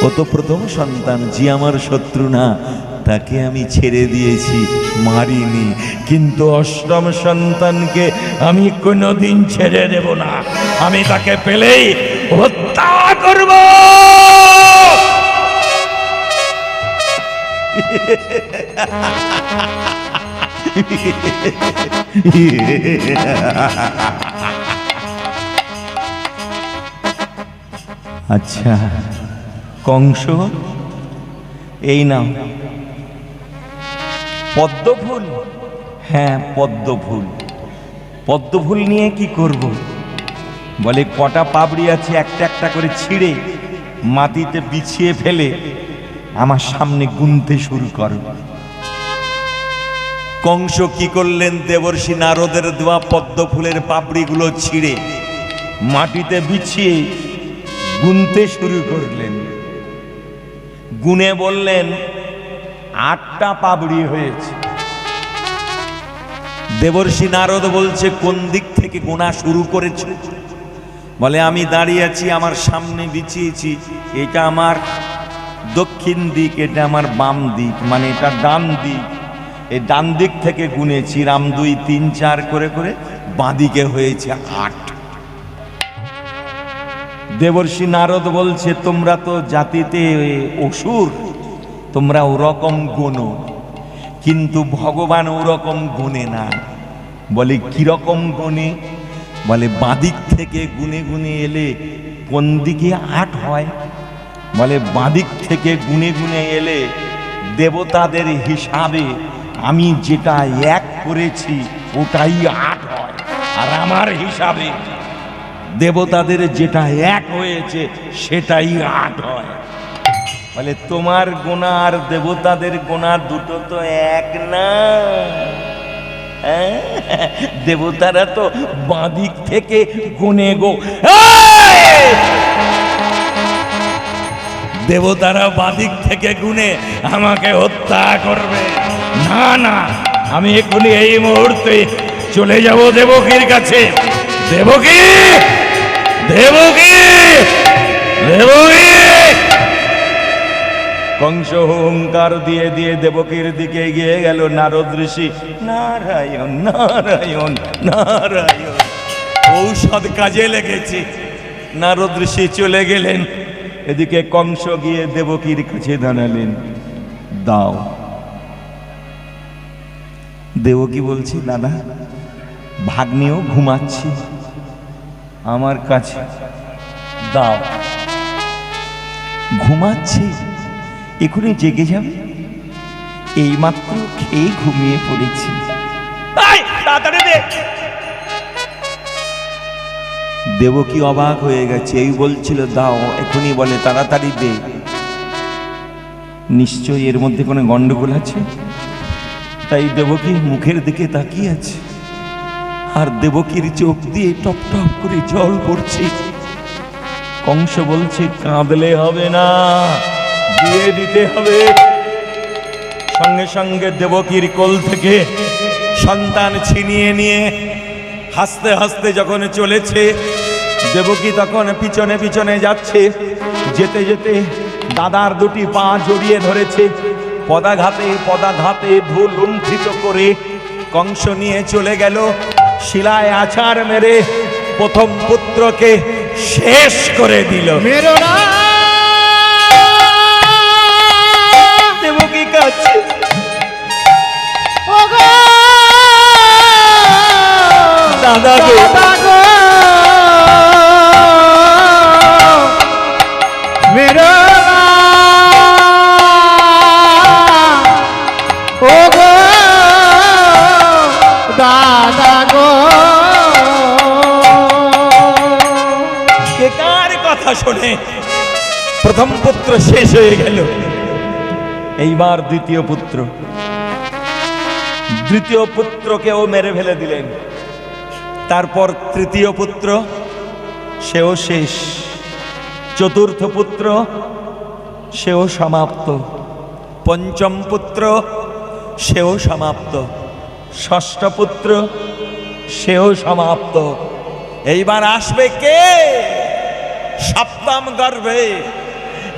ও তো প্রথম সন্তান, যে আমার শত্রু না তাকে আমি ছেড়ে দিয়েছি, মারিনি, কিন্তু অষ্টম সন্তানকে আমি কোনোদিন ছেড়ে দেব না। আমি তাকে পেলেই হত্যা করব। আচ্ছা কংস, এই নাও পদ্মফুল। হ্যাঁ পদ্মফুল। পদ্মফুল নিয়ে কি করব? বলে কটা পাপড়ি আছে একটা একটা করে ছিঁড়ে মাটিতে বিছিয়ে ফেলে আমার সামনে গুনতে শুরু করো। কংস কি করলেন? দেবর্ষি নারদের দেওয়া পদ্মফুলের পাপড়িগুলো ছিঁড়ে মাটিতে বিছিয়ে গুনতে শুরু করলেন। গুনে বললেন 8টা পাপড়ি হয়েছে। দেবর্ষি নারদ বলছে, কোন দিক থেকে গোনা শুরু করেছে? বলে আমি দাঁড়িয়ে আছি, আমার সামনে বিছিয়েছি, এটা আমার দক্ষিণ দিক, এটা আমার বাম দিক, মানে এটা ডান দিক। এই ডান দিক থেকে গুনেছি, রাম 2 3 4 করে করে বাঁদিকে হয়েছে 8। দেবর্ষি নারদ বলছে, তোমরা তো জাতিতে অসুর, তোমরা ওরকম গোনো, কিন্তু ভগবান ওরকম গোনে না। বলে কিরকম গোনে? বলে বাঁদিক থেকে গুনে গুনে এলে কোন দিকে 8 হয়? বলে বাঁদিক থেকে গুনে গুনে এলে দেবতাদের হিসাবে আমি যেটা 1 করেছি ওটাই 8 হয়, আর আমার হিসাবে দেবতাদের যেটা 1 হয়েছে সেটাই 8 হয়। বলে তোমার গোনা আর দেবতাদের গোনা দুটো তো এক না। দেবতারা তো বাঁদিক থেকে গুনে গো, দেবতারা বাঁদিক থেকে গুনে আমাকে হত্যা করবে। না না, আমি এক্ষুনি এই মুহূর্তে চলে যাব দেবকীর কাছে। দেবকী, দেবকী, দেবকী। কংস হুঙ্কার দিয়ে দিয়ে দেবকীর দিকে এগিয়ে গেল। নারদ ঋষি নারায়ণ নারায়ণ নারায়ণ, ঔষধ কাজে লেগেছে। নারদ ঋষি চলে গেলেন, এদিকে কংস গিয়ে দেবকীর কাছে দাঁড়ালেন, দাও। দেবকী বলছি, দাদা ভাগ্নেও ঘুমাচ্ছি, আমার কাছে দাও। ঘুমাচ্ছি, এখনই জেগে যাবে, এইমাত্র খেয়ে ঘুমিয়ে পড়েছি। দেবকী অবাক হয়ে গেছে, এই বলছিল দাও, এখনই বলে তাড়াতাড়ি দে। নিশ্চয়ই এর মধ্যে কোনো গন্ডগোল আছে। তাই দেবকী মুখের দিকে তাকিয়ে আছে, আর দেবকীর চোখ দিয়ে টপ টপ করে জল পড়ছে। কংস বলছে, কাঁদলে হবে না, দিয়ে দিতে হবে। সঙ্গে সঙ্গে দেবকীর কোল থেকে সন্তান ছিনিয়ে নিয়ে হাসতে হাসতে যখন চলেছে, দেবকী তখন পিছনে পিছনে যাচ্ছে। যেতে যেতে দাদার 2টি পা জড়িয়ে ধরেছে, পদাঘাতে পদাঘাতে ধুল লুণ্ঠিত করে কংস নিয়ে চলে গেল। শিলায় আছাড় মেরে প্রথম পুত্রকে শেষ করে দিল। দেবকী কাছে দাদা গো, মেরো ও গো দাদা গো। কে কার কথা শুনে প্রথম পুত্র শেষ হয়ে গেল। এইবার দ্বিতীয় পুত্র, দ্বিতীয় পুত্রকেও মেরে ফেলে দিলেন। তারপর তৃতীয় পুত্র, সেও শেষ। চতুর্থ পুত্র, সেও সমাপ্ত। পঞ্চম পুত্র, সেও সমাপ্ত। ষষ্ঠ পুত্র, সেও সমাপ্ত। এইবার আসবে কে? সপ্তম গর্ভে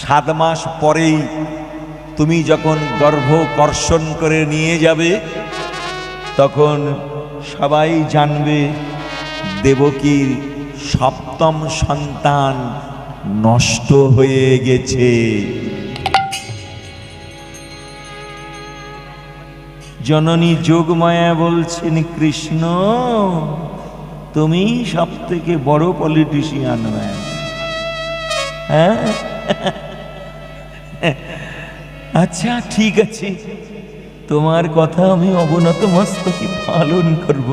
7 মাস পরেই তুমি যখন গর্ভ কর্ষণ করে নিয়ে যাবে, তখন সবাই জানবে দেবকীর 7ম সন্তান নষ্ট হয়ে গেছে। জননী যোগমায়া বলছেন, কৃষ্ণ তুমি সব থেকে বড় পলিটিশিয়ান ম্যান। হ্যাঁ, আচ্ছা ঠিক আছে, তোমার কথা আমি অবনত মস্তকে পালন করব,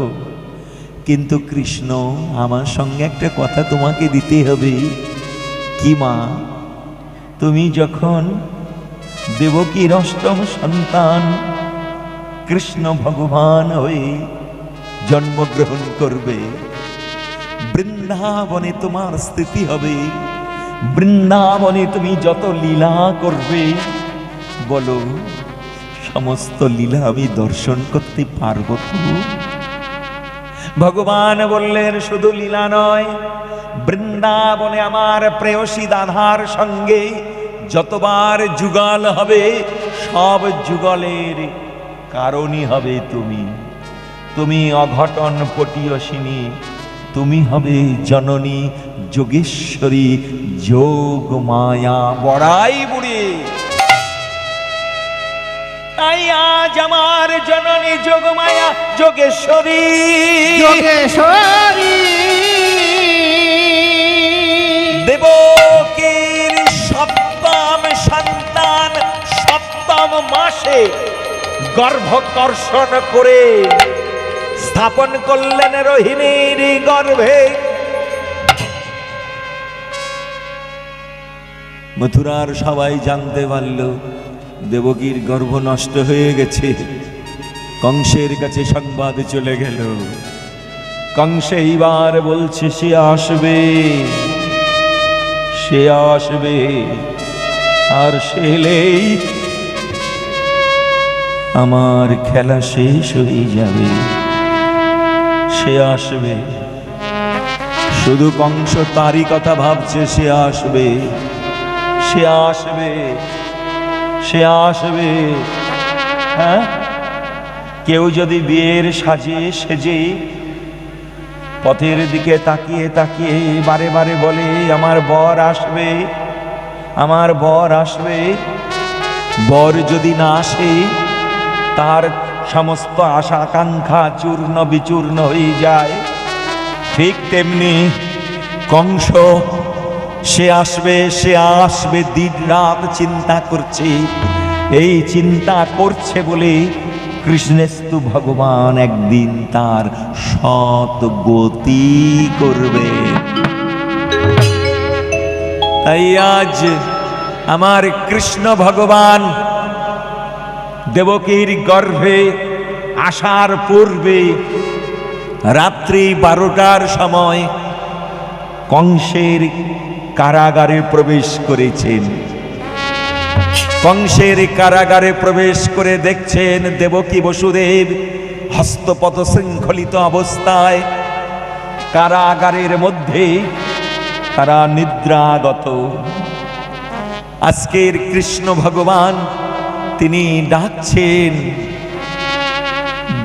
কিন্তু কৃষ্ণ আমার সঙ্গে একটা কথা তোমাকে দিতে হবে। কি মা? তুমি যখন দেবকীর 8ম সন্তান কৃষ্ণ ভগবান হয়ে জন্মগ্রহণ করবে, বৃন্দাবনে তোমার স্থিতি হবে, বৃন্দাবনে তুমি যত লীলা করবে, বলো সমস্ত লীলা আমি দর্শন করতে পারবো তো? ভগবান বললেন, শুধু লীলা নয়, বৃন্দাবনে আমার প্রেয়সী দাধার সঙ্গে যতবার যুগল হবে, সব যুগলের কারণই হবে তুমি। তুমি অঘটন পটীয়সিনী, তুমি হবে জননী যোগেশ্বরী, যোগ মায়া বড়াই বুড়ি। তাই আজ আমার জননী যোগমায়া যোগেশ্বরী, যোগেশ্বরী দেবকীর 7ম সন্তান 7ম মাসে গর্ভকর্ষণ করে স্থাপন করলেন রোহিণীর গর্ভে। মথুরার সবাই জানতে পারল দেবকীর গর্ভ নষ্ট হয়ে গেছে। কংসের কাছে সংবাদ চলে গেল। কংস এইবার বলছে, সে আসবে, সে আসবে, আর সে এলেই আমার খেলা শেষ হয়ে যাবে। সে আসবে, শুধু কংস তারই কথা ভাবছে, সে আসবে, সে আসবে, সে আসবে। হ্যাঁ, কেউ যদি বিয়ের সাজে সেজে পথের দিকে তাকিয়ে তাকিয়ে বারে বারে বলে, আমার বর আসবে, আমার বর আসবে, বর যদি না আসে তার সমস্ত আশা আকাঙ্ক্ষা চূর্ণ বিচূর্ণ হয়ে যায়। ঠিক তেমনি কংস সে আসবে, সে আসবে দিন রাত চিন্তা করছে। এই চিন্তা করছে বলে কৃষ্ণেস্তু ভগবান একদিন তার সৎ গতি করবে। তাই আজ আমার কৃষ্ণ ভগবান দেবকীর গর্ভে আসার পূর্বে রাত্রি 12টার সময় কংসের কারাগারে প্রবেশ করেছেন। কংসের কারাগারে প্রবেশ করে দেখছেন দেবকী বসুদেব হস্তপদ শৃঙ্খলিত অবস্থায় কারাগারের মধ্যে তারা নিদ্রাগত। আজকের কৃষ্ণ ভগবান তিনি ডাকছেন,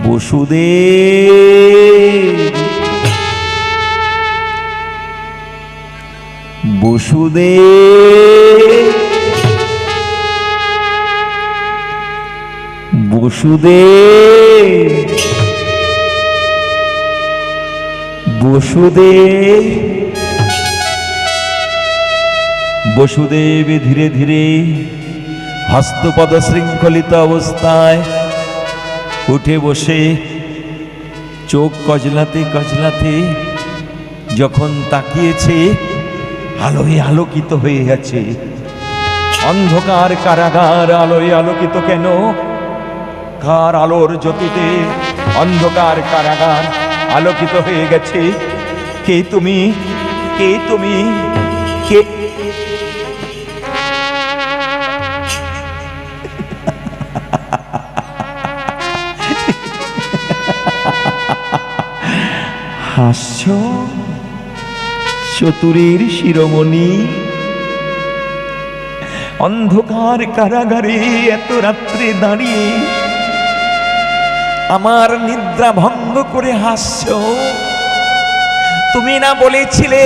বসুদেব, বসুদেব, বসুদেব, বসুদেব। বসুদেব ধীরে ধীরে হস্তপদ শৃঙ্খলিত অবস্থায় উঠে বসে চোখ কজলাতে কজলাতে যখন তাকিয়েছে, আলোয় আলোকিত হয়ে গেছে। অন্ধকার কারাগার আলোয় আলোকিত কেন? কার আলোর জ্যোতিতে অন্ধকার কারাগার আলোকিত হয়ে গেছে? কে তুমি? কে তুমি? কে? হাস্য চতুরীর শিরোমণি, অন্ধকার কারাগারে এত রাত্রে দাঁড়িয়ে আমার নিদ্রা ভঙ্গ করে হাসছো। তুমি না বলেছিলে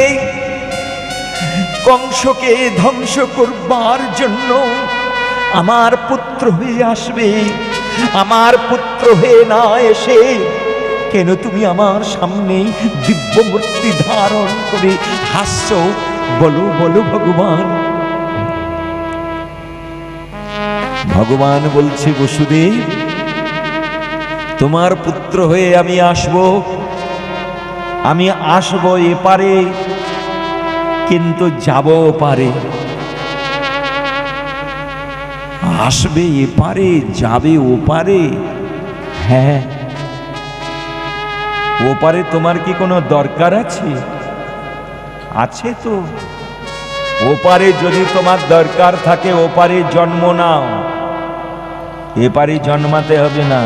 কংসকে ধ্বংস করবার জন্য আমার পুত্র হয়ে আসবে? আমার পুত্র হয়ে না এসে কেন তুমি আমার সামনে দিব্যমূর্তি ধারণ করে হাসছো? বলো বলো ভগবান। ভগবান বলছে, বসুদেব, তোমার পুত্র হয়ে আমি আসব এপারে, কিন্তু যাব পারে। আসবে এপারে, যাবে ওপারে। হ্যাঁ, ওপারে তোমার কি কোনো দরকার আছে? আছে তো। ওপারে যদি তোমার দরকার থাকে ওপারে জন্ম নাও, এপারে জন্মাতে হবে না।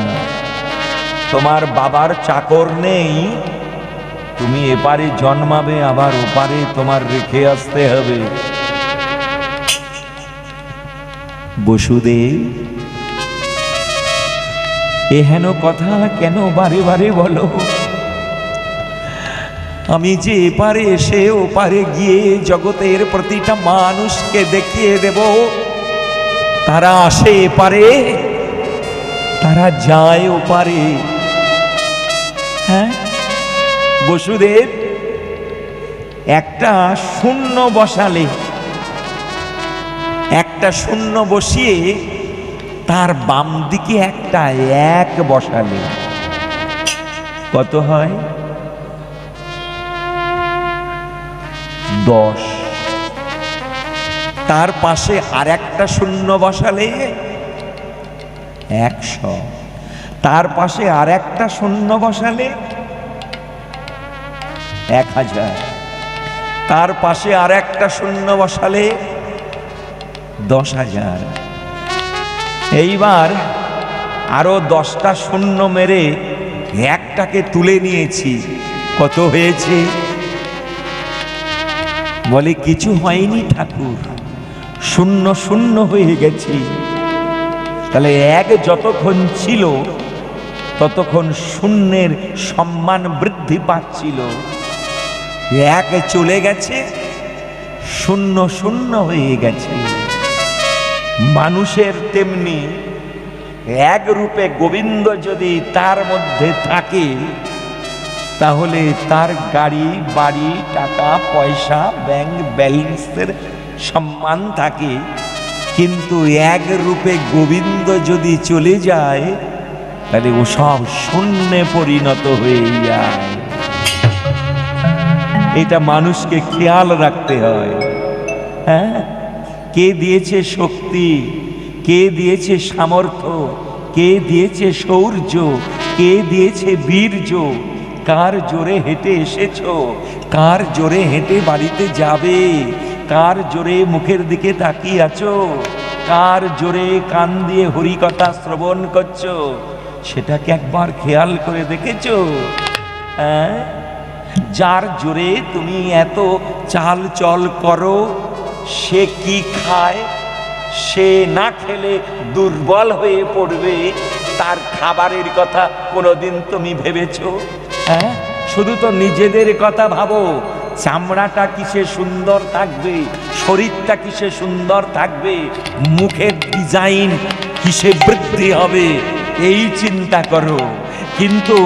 তোমার বাবার চাকর নেই, তুমি এপারে জন্মাবে, আবার ওপারে তোমার রেখে আসতে হবে। বসুদেব, এহেন কথা কেন বারে বারে বলো? আমি যে এপারে এসে ওপারে গিয়ে জগতের প্রতিটা মানুষকে দেখিয়ে দেব তারা আসে এপারে, তারা যায় ওপারে। হ্যাঁ বসুদেব, একটা শূন্য বসালে, একটা শূন্য বসিয়ে তার বাম দিকে একটা এক বসালে কত হয়? 10। তার পাশে আর একটা শূন্য বসালে 100। তার পাশে আর একটা শূন্য বসালে 1000। তার পাশে আর একটা শূন্য বসালে 10,000। এইবার আরো 10টা শূন্য মেরে একটাকে তুলে নিয়েছি, কত হয়েছে? বলে, কিছু হয়নি ঠাকুর, শূন্য শূন্য হয়ে গেছি। তাহলে এক যতক্ষণ ছিল ততক্ষণ শূন্যের সম্মান বৃদ্ধি পাচ্ছিল। এক চলে গেছে, শূন্য শূন্য হয়ে গেছে। মানুষের তেমনি এক রূপে গোবিন্দ যদি তার মধ্যে থাকে তাহলে তার গাড়ি বাড়ি টাকা পয়সা ব্যাংক ব্যালেন্সের সম্মান থাকে, কিন্তু এক রূপে গোবিন্দ যদি চলে যায় তাহলে ও সব শূন্যে পরিণত হয়ে যায়। এটা মানুষকে খেয়াল রাখতে হয়। হ্যাঁ, কে দিয়েছে শক্তি, কে দিয়েছে সামর্থ্য, কে দিয়েছে শৌর্য, কে দিয়েছে বীর্য, কার জোরে হেঁটে এসেছো, কার জোরে হেঁটে বাড়িতে যাবে, কার জোরে মুখের দিকে তাকিয়ে আছো, কার জোরে কান দিয়ে হরিকথা শ্রবণ করছো, সেটাকে একবার খেয়াল করে দেখেছো? হ্যাঁ, যার জোরে তুমি এত চাল চল করো সে কি খায়? সে না খেলে দুর্বল হয়ে পড়বে, তার খাবারের কথা কোনোদিন তুমি ভেবেছো? হ্যাঁ, শুধু তো নিজেদের কথা ভাবো। চামড়াটা কিসে সুন্দর থাকবে, শরীরটা কিসে সুন্দর থাকবে, মুখের ডিজাইন কিসে বৃদ্ধি হবে, এই চিন্তা করো। কিন্তু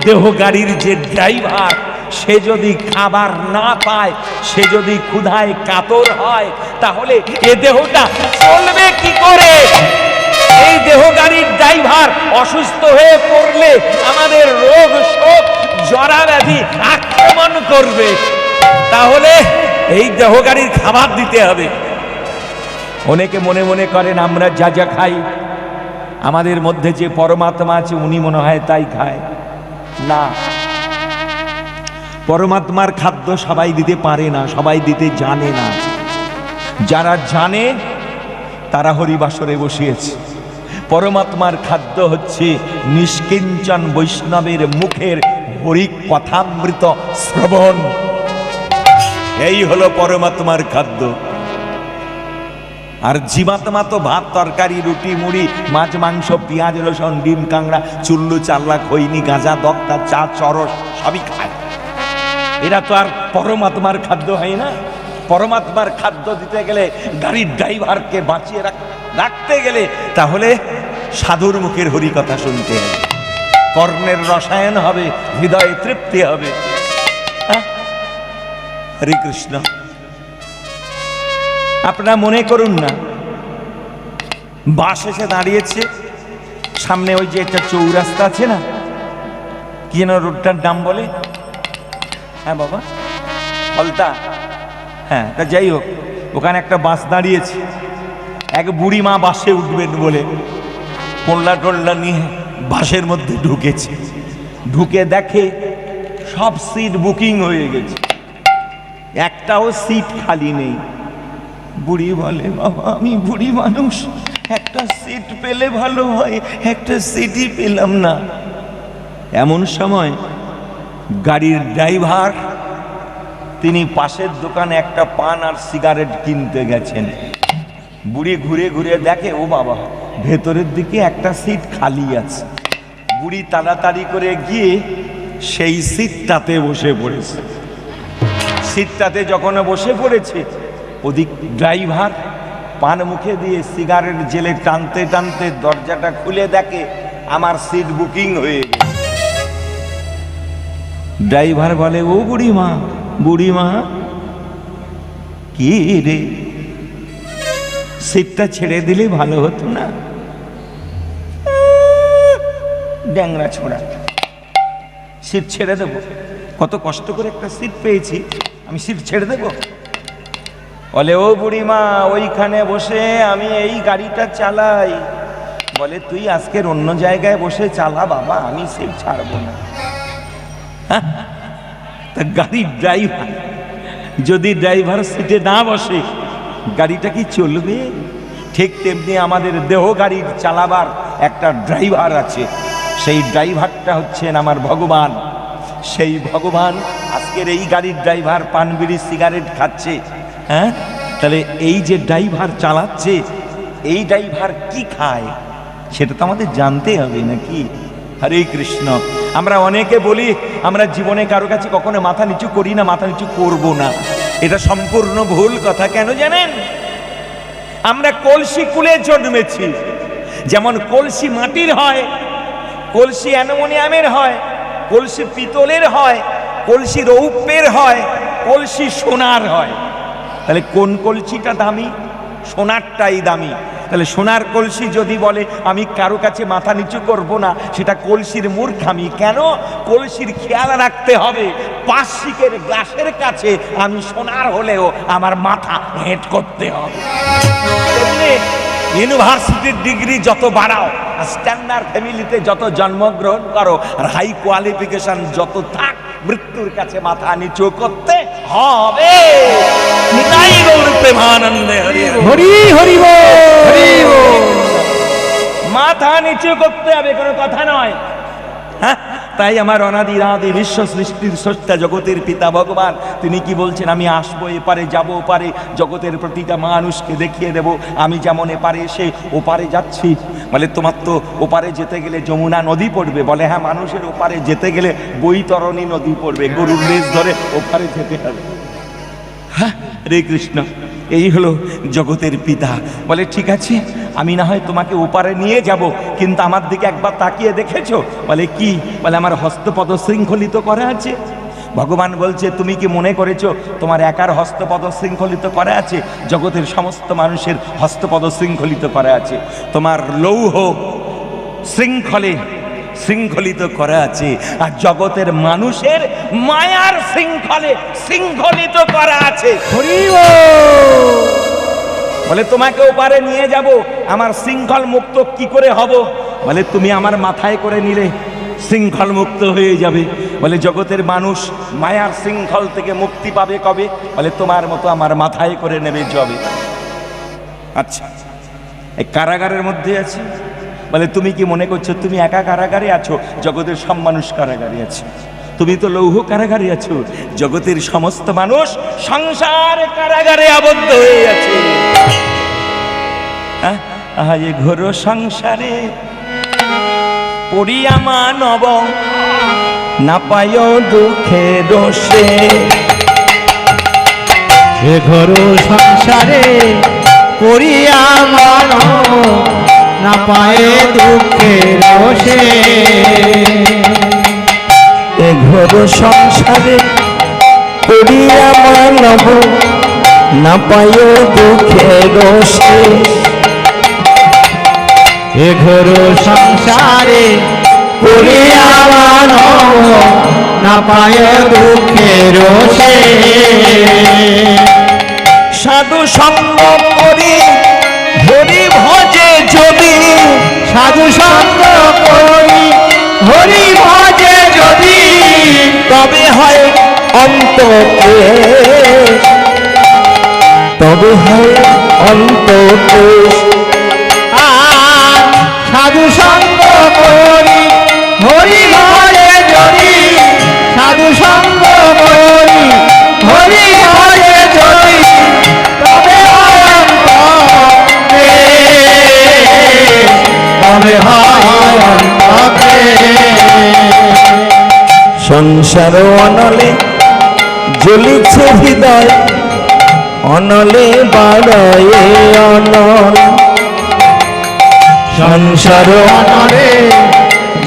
দেহ গাড়ির যে ড্রাইভার, সে যদি খাবার না পায়, সে যদি ক্ষুধায় কাতর হয়, তাহলে এ দেহটা চলবে কি করে? এই দেহ গাড়ির ড্রাইভার অসুস্থ হয়ে পড়লে আমাদের রোগ শোক জরা ব্যাধি আক্রমণ করবে, তাহলে এই দেহ গাড়ির খাবার দিতে হবে। অনেকে মনে মনে করেন আমরা যা যা খাই, আমাদের মধ্যে যে পরমাত্মা আছে উনি মনে হয় তাই খায়। না, পরমাত্মার খাদ্য সবাই দিতে পারে না, সবাই দিতে জানে না। যারা জানে তারা হরিবাসরে বসিয়েছে। পরমাত্মার খাদ্য হচ্ছে নিষ্কিঞ্চন বৈষ্ণবের মুখের হরি কথামৃত শ্রবণ। এই হলো পরমাত্মার খাদ্য। আর জীবাত্মা তো ভাত তরকারি রুটি মুড়ি মাছ মাংস পেঁয়াজ রসুন ডিম কাঁকড়া চুল্লু চাল্লা খৈনি গাঁজা দক্তা চা চরস সবই খায়। এরা তো আর পরমাত্মার খাদ্য হয় না। পরমাত্মার খাদ্য দিতে গেলে, গাড়ির ড্রাইভারকে বাঁচিয়ে রাখতে গেলে তাহলে সাধুর মুখের হরি কথা শুনতে হবে, কর্ণের রসায়ন হবে, হৃদয়ে তৃপ্তি হবে। হরে কৃষ্ণ। আপনারা মনে করুন না, বাস এসে দাঁড়িয়েছে সামনে, ওই যে একটা চৌরাস্তা আছে না, কি যেন রোডটার নাম বলে? হ্যাঁ বাবা, ফলতা। হ্যাঁ, তা যাই হোক, ওখানে একটা বাস দাঁড়িয়েছে। এক বুড়ি মা বাসে উঠবেন বলে পোল্লা টোল্লা নিয়ে বাসের মধ্যে ঢুকেছে। ঢুকে দেখে সব সিট বুকিং হয়ে গেছে, একটাও সিট খালি নেই। বুড়ি বলে, বাবা আমি বুড়ি মানুষ, একটা সিট পেলে ভালো হয়, একটা সিটই পেলাম না। এমন সময় গাড়ির ড্রাইভার তিনি পাশের দোকানে একটা পান আর সিগারেট কিনতে গেছেন। বুড়ি ঘুরে ঘুরে দেখে, ও বাবা ভেতরের দিকে একটা সিট খালি আছে। বুড়ি তাড়াতাড়ি করে গিয়ে সেই সিটটাতে বসে পড়েছে। সিটটাতে যখন বসে পড়েছে, ওদিক ড্রাইভার পান মুখে দিয়ে সিগারেট জেলে টানতে টানতে দরজাটা খুলে দেখে আমার সিট বুকিং হয়ে গেছে। ড্রাইভার বলে, ও বুড়িমা, বুড়িমা কি রে, সিটটা ছেড়ে দিলে ভালো হতো না? ড্যাংরা ছোড়া, সিট ছেড়ে দেবো? কত কষ্ট করে একটা সিট পেয়েছি, আমি সিট ছেড়ে দেবো? বলে, ও বুড়িমা ওইখানে বসে আমি এই গাড়িটা চালাই। বলে, তুই আজকের অন্য জায়গায় বসে চালা বাবা, আমি সিট ছাড়বো না। তা গাড়ির ড্রাইভার যদি ড্রাইভার সিটে না বসে গাড়িটা কি চলবে? ঠিক তেমনি আমাদের দেহ গাড়ির চালাবার একটা ড্রাইভার আছে, সেই ড্রাইভারটা হচ্ছেন আমার ভগবান। সেই ভগবান আজকের এই গাড়ির ড্রাইভার পান বিড়ি সিগারেট খাচ্ছে। হ্যাঁ, তাহলে এই যে ড্রাইভার চালাচ্ছে, এই ড্রাইভার কি খায় সেটা তো আমাদের জানতে হবে নাকি? হরে কৃষ্ণ। আমরা অনেকে বলি আমরা জীবনে কারো কাছে কখনো মাথা নিচু করি না, মাথা নিচু করব না। এটা সম্পূর্ণ ভুল কথা। কেন জানেন? আমরা কলসি কুলে জন্মেছি। যেমন কলসি মাটির হয়, কলসি অ্যালুমিনিয়ামের হয়, কলসি পিতলের হয়, কলসি রৌপ্যের হয়, কলসি সোনার হয়। তাহলে কোন কলসিটা দামি? সোনারটাই দামি। তাহলে সোনার কলসি যদি বলে আমি কারো কাছে মাথা নিচু করব না, সেটা কলসির মূর্খামি। কেন? কলসির খেয়াল রাখতে হবে, প্লাস্টিকের গ্লাসের কাছে আমি সোনার হলেও আমার মাথা হেঁট করতে হবে। ইউনিভার্সিটির ডিগ্রি যত বাড়াও, স্ট্যান্ডার্ড ফ্যামিলিতে যত জন্মগ্রহণ করো, আর হাই কোয়ালিফিকেশন যত থাক, মৃত্যুর কাছে মাথা নিচু করতে হবে। নিতাই গৌর প্রেমানন্দে হরি হরি হরি বল। মাথা নিচু করতে হবে, কোনো কথা নয়। হ্যাঁ, তাই আমার অনাদিরাদি বিশ্ব সৃষ্টির স্রষ্টা জগতের পিতা ভগবান তিনি কি বলছেন? আমি আসবো এপারে, যাবো ওপারে, জগতের প্রতিটা মানুষকে দেখিয়ে দেব আমি যেমন এপারে এসে ওপারে যাচ্ছি। বলে, তোমার তো ওপারে যেতে গেলে যমুনা নদী পড়বে। বলে, হ্যাঁ, মানুষের ওপারে যেতে গেলে বৈতরণী নদী পড়বে, গরুর লেজ ধরে ওপারে যেতে হবে। হ্যাঁ, হরে কৃষ্ণ। এই হলো জগতের পিতা। বলে, ঠিক আছে, আমি না হয় তোমাকে ওপারে নিয়ে যাব, কিন্তু আমার দিকে একবার তাকিয়ে দেখেছো? বলে, কি? বলে, আমার হস্তপদ শৃঙ্খলিত করা আছে। ভগবান বলছে, তুমি কি মনে করেছো তোমার একার হস্তপদ শৃঙ্খলিত করা আছে? জগতের সমস্ত মানুষের হস্তপদ শৃঙ্খলিত করা আছে। তোমার লৌহ শৃঙ্খলে শৃঙ্খলিত করা আছে, আর জগতের মানুষের মায়ার শৃঙ্খলে শৃঙ্খলিত করা আছে। বলে, তোমাকে ওপারে নিয়ে যাব, আমার শৃঙ্খল মুক্ত কি করে হব? বলে, তুমি আমার মাথায় করে নিলে শৃঙ্খল মুক্ত হয়ে যাবে। বলে, জগতের মানুষ মায়ার শৃঙ্খল থেকে মুক্তি পাবে কবে? বলে, তোমার মতো আমার মাথায় করে নেবে যাবে। আচ্ছা, এই কারাগারের মধ্যে আছি। বলে, তুমি কি মনে করছো তুমি একা কারাগারে আছো? জগতের সব মানুষ কারাগারে আছে। তুমি তো লৌহ কারাগারে আছো, জগতের সমস্ত মানুষ সংসার কারাগারে আবদ্ধ হয়ে আছে। আজ ঘোর সংসারে পড়িয়া মানব না পায় দুঃখে দোষে। এ ঘোর সংসারে করিয়া মানব না পায়ে দুঃখের রোষে। এ ঘোর সংসারে পড়িয়া মানব না পায় দুঃখে দোষে। এ ঘোর সংসারে করিয়া মানব না পায়ে দুঃখের রোষে। সাধু সঙ্গ করি হরি ভজে যদি, সাধু সঙ্গ করি হরি ভজে যদি, তবে হয় অন্তকে, তবে হয় অন্তকে। সাধু সঙ্গ করি হরি ভজে যদি, সাধু সঙ্গ করি হরি ভজে যদি, তবে হয় অন্তকে, তবে হয় অন্তকে। সংসার অনলে জ্বলিছে হৃদয়, অনলে বাড়ায় অনল। সংসার অনলে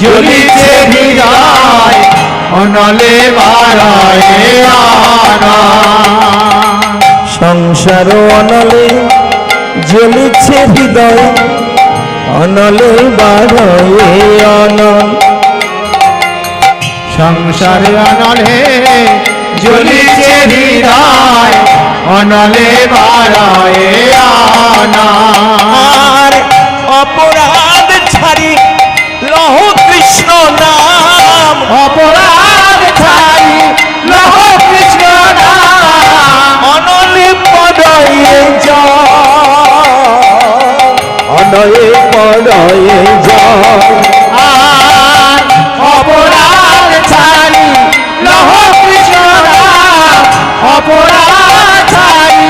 জ্বলিছে হৃদয়, অনলে বাড়ায় অনল। সংসার অনলে জ্বলিছে হৃদয়, অনলে বাড়ায় অনল। সংসার অনলে জ্বলিছে হৃদয়, অনলে বাড়ায় অনল। আর অপরাধ ছাড়ি লহ কৃষ্ণ নাম, অপরাধ ছাড়ি লহ কৃষ্ণ নাম, অনলে পড়য়ে যায়, অনলে পড়য়ে যায়। আর অপরাধ ছাড়ি লহ কৃষ্ণ নাম, অপরাধ ছাড়ি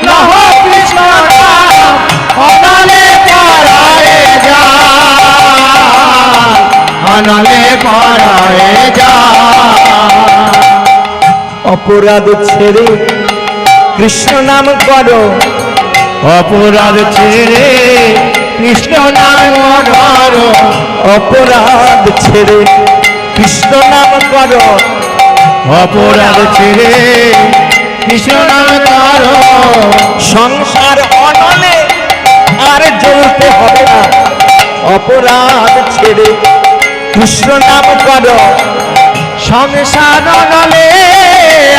লহ কৃষ্ণ নাম, অনলে পড়ায় যায়, অনলে পড়ায় যায়। অপরাধ ছেড়ে কৃষ্ণ নাম করো, অপরাধ ছেড়ে কৃষ্ণ নাম করো, অপরাধ ছেড়ে কৃষ্ণ নাম করো। অপরাধ ছেড়ে কৃষ্ণ নাম করো। সংসার অনলে আর জ্বলতে হবে না, অপরাধ ছেড়ে কৃষ্ণ নাম করো। সংসার অনলে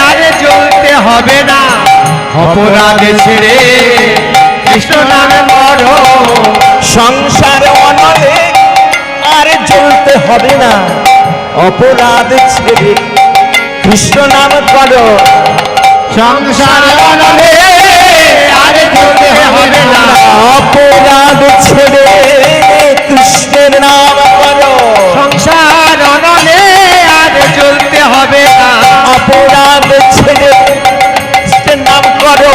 আর জ্বলতে হবে না, অপরাধ ছেড়ে কৃষ্ণ নাম করো। সংসার অনলে আর জ্বলতে হবে না, অপরাধ ছেড়ে কৃষ্ণ নাম করো। সংসার অনলে আর জ্বলতে হবে না, অপরাধ ছেড়ে কৃষ্ণের নাম করো। সংসার অনলে আর জ্বলতে হবে না, অপরাধ ছেড়ে কৃষ্ণের নাম করো।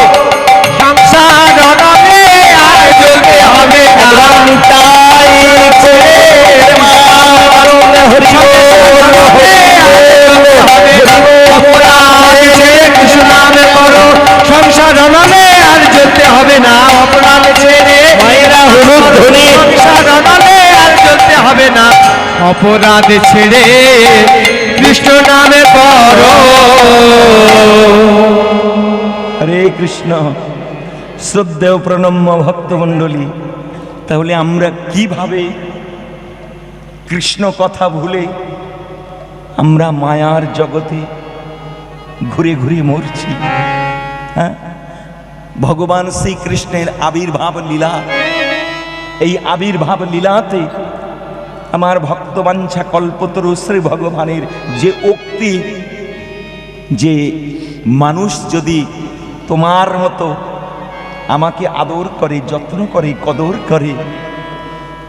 সংসার অনলে আর জ্বলতে হবে না। তাই ছেড়ে হরি অপরাধ ছেড়ে কৃষ্ণ নাম করো। সংসার অনলে আর জ্বলতে হবে না, অপরাধ ছেড়ে মায়েরা হলুদ ধ্বনি। সংসার অনলে আর জ্বলতে হবে না, অপরাধ ছেড়ে কৃষ্ণ নামে করো। হরে কৃষ্ণ। শ্রদ্ধেয় প্রণম্য ভক্তমণ্ডলী, তাহলে আমরা কিভাবে কৃষ্ণ কথা ভুলে আমরা মায়ার জগতে ঘুরে ঘুরে মরছি? হ্যাঁ, ভগবান শ্রীকৃষ্ণের আবির্ভাব লীলা, এই আবির্ভাব লীলাতে আমার ভক্তবাঞ্ছা কল্পতরু শ্রী ভগবানের যে উক্তি, যে মানুষ যদি তোমার মতো আমাকে আদর করে, যত্ন করে, কদর করে,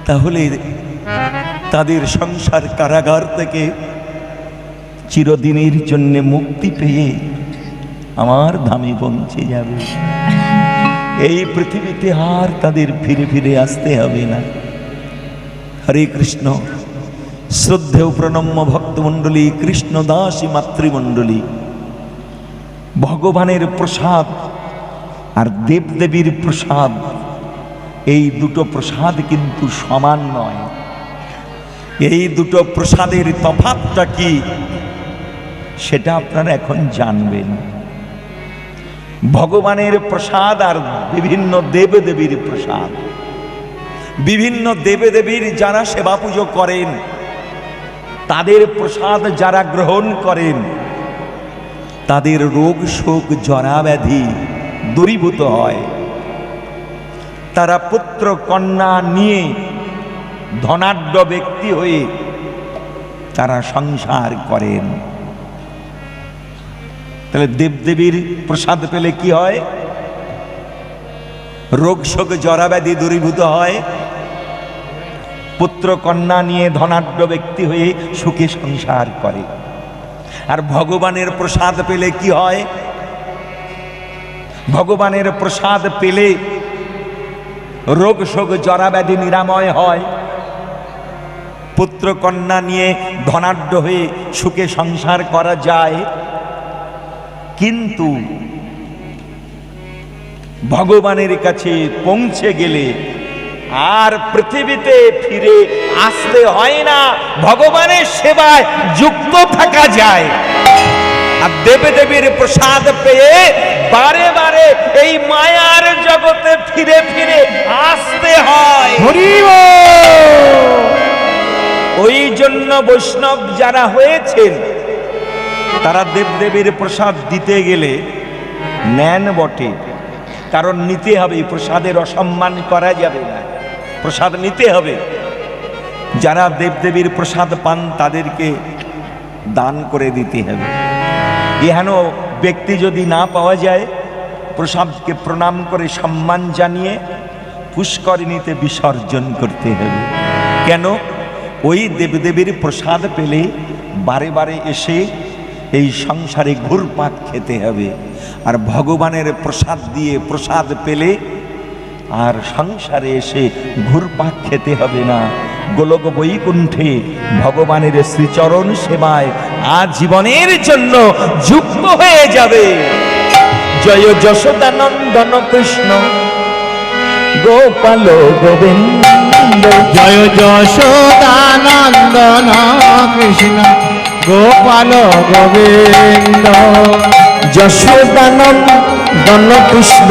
তাহলে তাদের সংসার কারাগার থেকে চিরদিনের জন্য মুক্তি পেয়ে আমার ধামে পৌঁছে যাবে। এই পৃথিবীতে আর তাদের ফিরে ফিরে আসতে হবে না। হরে কৃষ্ণ। শ্রদ্ধেয় প্রণম্য ভক্তমণ্ডলী, কৃষ্ণদাসী মাতৃমণ্ডলী, ভগবানের প্রসাদ আর দেবদেবীর প্রসাদ, এই দুটো প্রসাদ কিন্তু সমান নয়। এই দুটো প্রসাদের তফাৎটা কি সেটা আপনারা এখন জানবেন। ভগবানের প্রসাদ আর বিভিন্ন দেবদেবীর প্রসাদ, বিভিন্ন দেবদেবীর যারা সেবা পুজো করেন তাদের প্রসাদ যারা গ্রহণ করেন তাদের রোগ শোক জরা ব্যাধি দূরীভূত হয়। তারা পুত্র কন্যা নিয়ে ধনাঢ্য ব্যক্তি হয়ে তারা সংসার করেন। তাহলে দেবদেবীর প্রসাদ পেলে কি হয়? রোগ শোক জরা ব্যাধি দূরীভূত হয়, পুত্র কন্যা নিয়ে ধনাঢ্য ব্যক্তি হয়ে সুখে সংসার করে। আর ভগবানের প্রসাদ পেলে কি হয়? ভগবানের প্রসাদ পেলে রোগ শোক জরা ব্যাধি নিরাময় হয়, পুত্র কন্যা নিয়ে ধনাঢ্য হয়ে সুখে সংসার করা যায়। কিন্তু ভগবানের কাছে পৌঁছে গেলে আর পৃথিবীতে ফিরে আসতে হয় না, ভগবানের সেবায় যুক্ত থাকা যায়। আর দেবদেবীর প্রসাদ পেয়ে বারে বারে এই মায়ার জগতে ফিরে ফিরে আসতে হয়। ওই জন্য বৈষ্ণব যারা হয়েছেন তারা দেবদেবীর প্রসাদ দিতে গেলে নেন বটে, কারণ নিতে হবে, প্রসাদের অসম্মান করা যাবে না, প্রসাদ নিতে হবে। যারা দেবদেবীর প্রসাদ পান তাদেরকে দান করে দিতে হবে। এহেন ব্যক্তি যদি না পাওয়া যায়, প্রসাদকে প্রণাম করে সম্মান জানিয়ে পুষ্করিণীতে বিসর্জন করতে হবে। কেন? ওই দেবদেবীর প্রসাদ পেলে বারে বারে এসে এই সংসারে ঘুরপাক খেতে হবে। আর ভগবানের প্রসাদ দিয়ে প্রসাদ পেলে আর সংসারে এসে ঘুরপাক খেতে হবে না। গোলক বৈকুণ্ঠে ভগবানের শ্রীচরণ সেবায় আজীবনের জন্য যুক্ত হয়ে যাবে। জয় যশোদানন্দন কৃষ্ণ গোপাল গোবিন্দ, জয় যশোদানন্দন কৃষ্ণ গোপাল গোবিন্দ, যশোদানন্দন কৃষ্ণ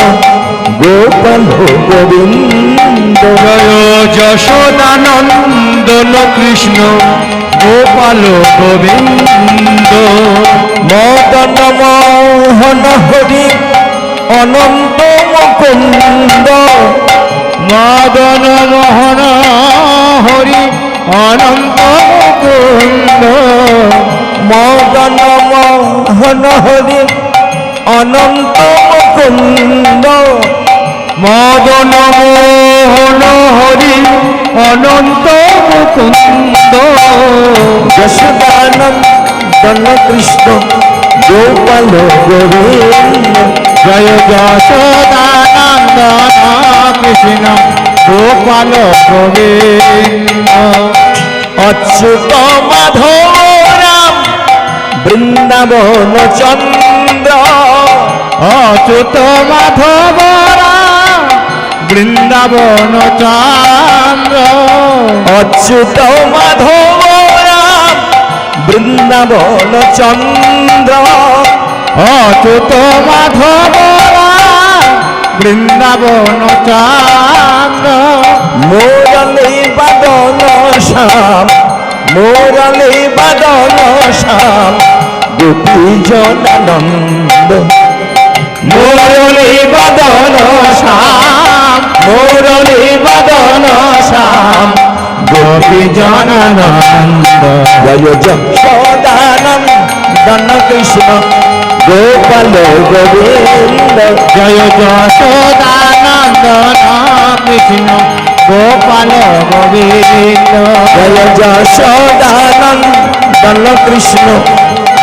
গোপাল গোবিন্দ, জয় যশোদানন্দন কৃষ্ণ গোপাল গোবিন্দ, মদন মোহন হরি অনন্ত মুকুন্দ, মদন মোহন হরি অনন্ত মুকুন্দ, মদন মোহন হরি অনন্ত মুকুন্দ, মদন মোহন হরি অনন্ত মুকুন্দ, যশোদানন্দন কৃষ্ণ গোপাল গোবিন্দ, জয় যশোদানন্দন কৃষ্ণ গোপাল গোবিন্দ, অচ্যুত মাধব রাম বৃন্দাবন চন্দ্র, অচ্যুত মাধব রাম বৃন্দাবন চন্দ্র, অচ্যুত মাধব রাম বৃন্দাবন চন্দ্র, অচ্যুত মাধব রাম বৃন্দাবন চন্দ্র, মুরলী বাদন শ্যাম, মুরলী বাদন শ্যাম গোপী জনানন্দ, মুরলী বদন শ্যাম, মুরলী বদন শ্যাম গোপী জনানন্দ, জয় যশোদানন্দন কৃষ্ণ গোপাল গোবিন্দ, জয় যশোদানন্দন কৃষ্ণ গোপাল গোবিন্দ, জয় যশোদানন্দন কৃষ্ণ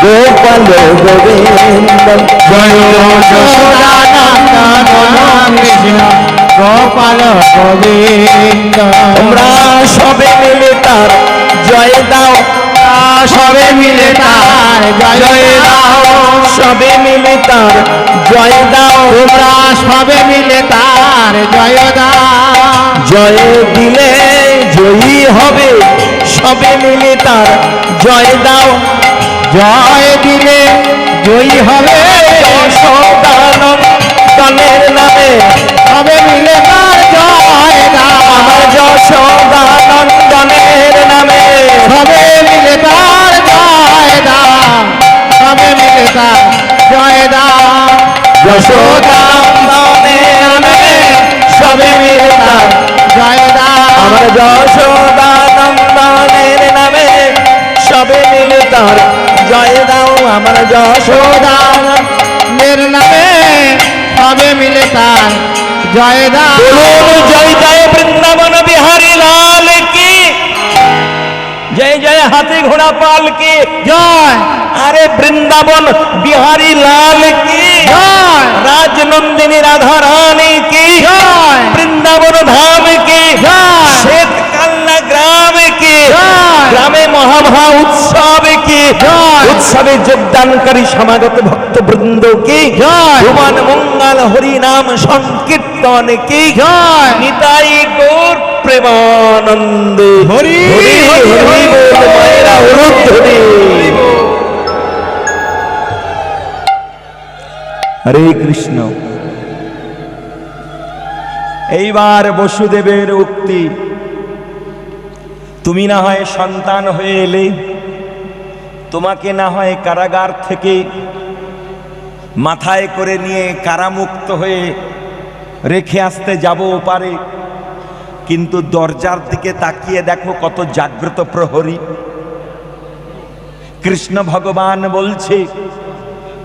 গোপাল গোবিন্দ জয় যশোদানন্দন কৃষ্ণ গোপাল গোবিন্দ। তোমরা সবে মিলে তার জয় দাও, সবে মিলে তার জয় দাও, সবে মিলে তার জয় দাও, তোমরা সবে মিলে তার জয় দাও। জয় দিলে জয়ী হবে, সবে মিলে তার জয় দাও, জয় দিলে জয়ী হবে যশোদানন্দনের নামে, সবে মিলে তার জয় দাও। আমার যশোদানন্দনের নামে, সবে মিলে তার জয় দাও, সবে মিলে তার জয় দাও। যশোদানন্দনের নামে, সবে মিলে তার জয় দাও। আমার যশোদানন্দনের নামে, সবে মিলে তার জয় দাও, আমার যশোদানের নামে সবে মিলে তার জয় দাও। বলুন জয় জয় বৃন্দাবন বিহারী লাল কি, জয় জয় হাতি ঘোড়া পাল কি জয়। আরে বৃন্দাবন বিহারী লাল কি জয়। রাজনন্দিনী রাধা রানী কি জয়। বৃন্দাবন ধাম কি জয়। শ্বেত কান্না গ্রাম কি জয়। গ্রামে মহামহা উৎসব কি জয়। উৎসবে যোগদানকারী সমাগত ভক্ত বৃন্দ কি জয়। ভুবন মঙ্গল হরি নাম সংকীর্তন কি জয়। নিতাই গৌর প্রেমানন্দ হরি হরি হরি হরি বল মায়েরা হরি হরে কৃষ্ণ। এইবার বসুদেবের উক্তি, তুমি না হয় সন্তান হয়ে এলে, তোমাকে না হয় কারাগার থেকে মাথায় করে নিয়ে কারামুক্ত হয়ে রেখে আসতে যাব পারে, কিন্তু দরজার দিকে তাকিয়ে দেখো কত জাগ্রত প্রহরী। কৃষ্ণ ভগবান বলছে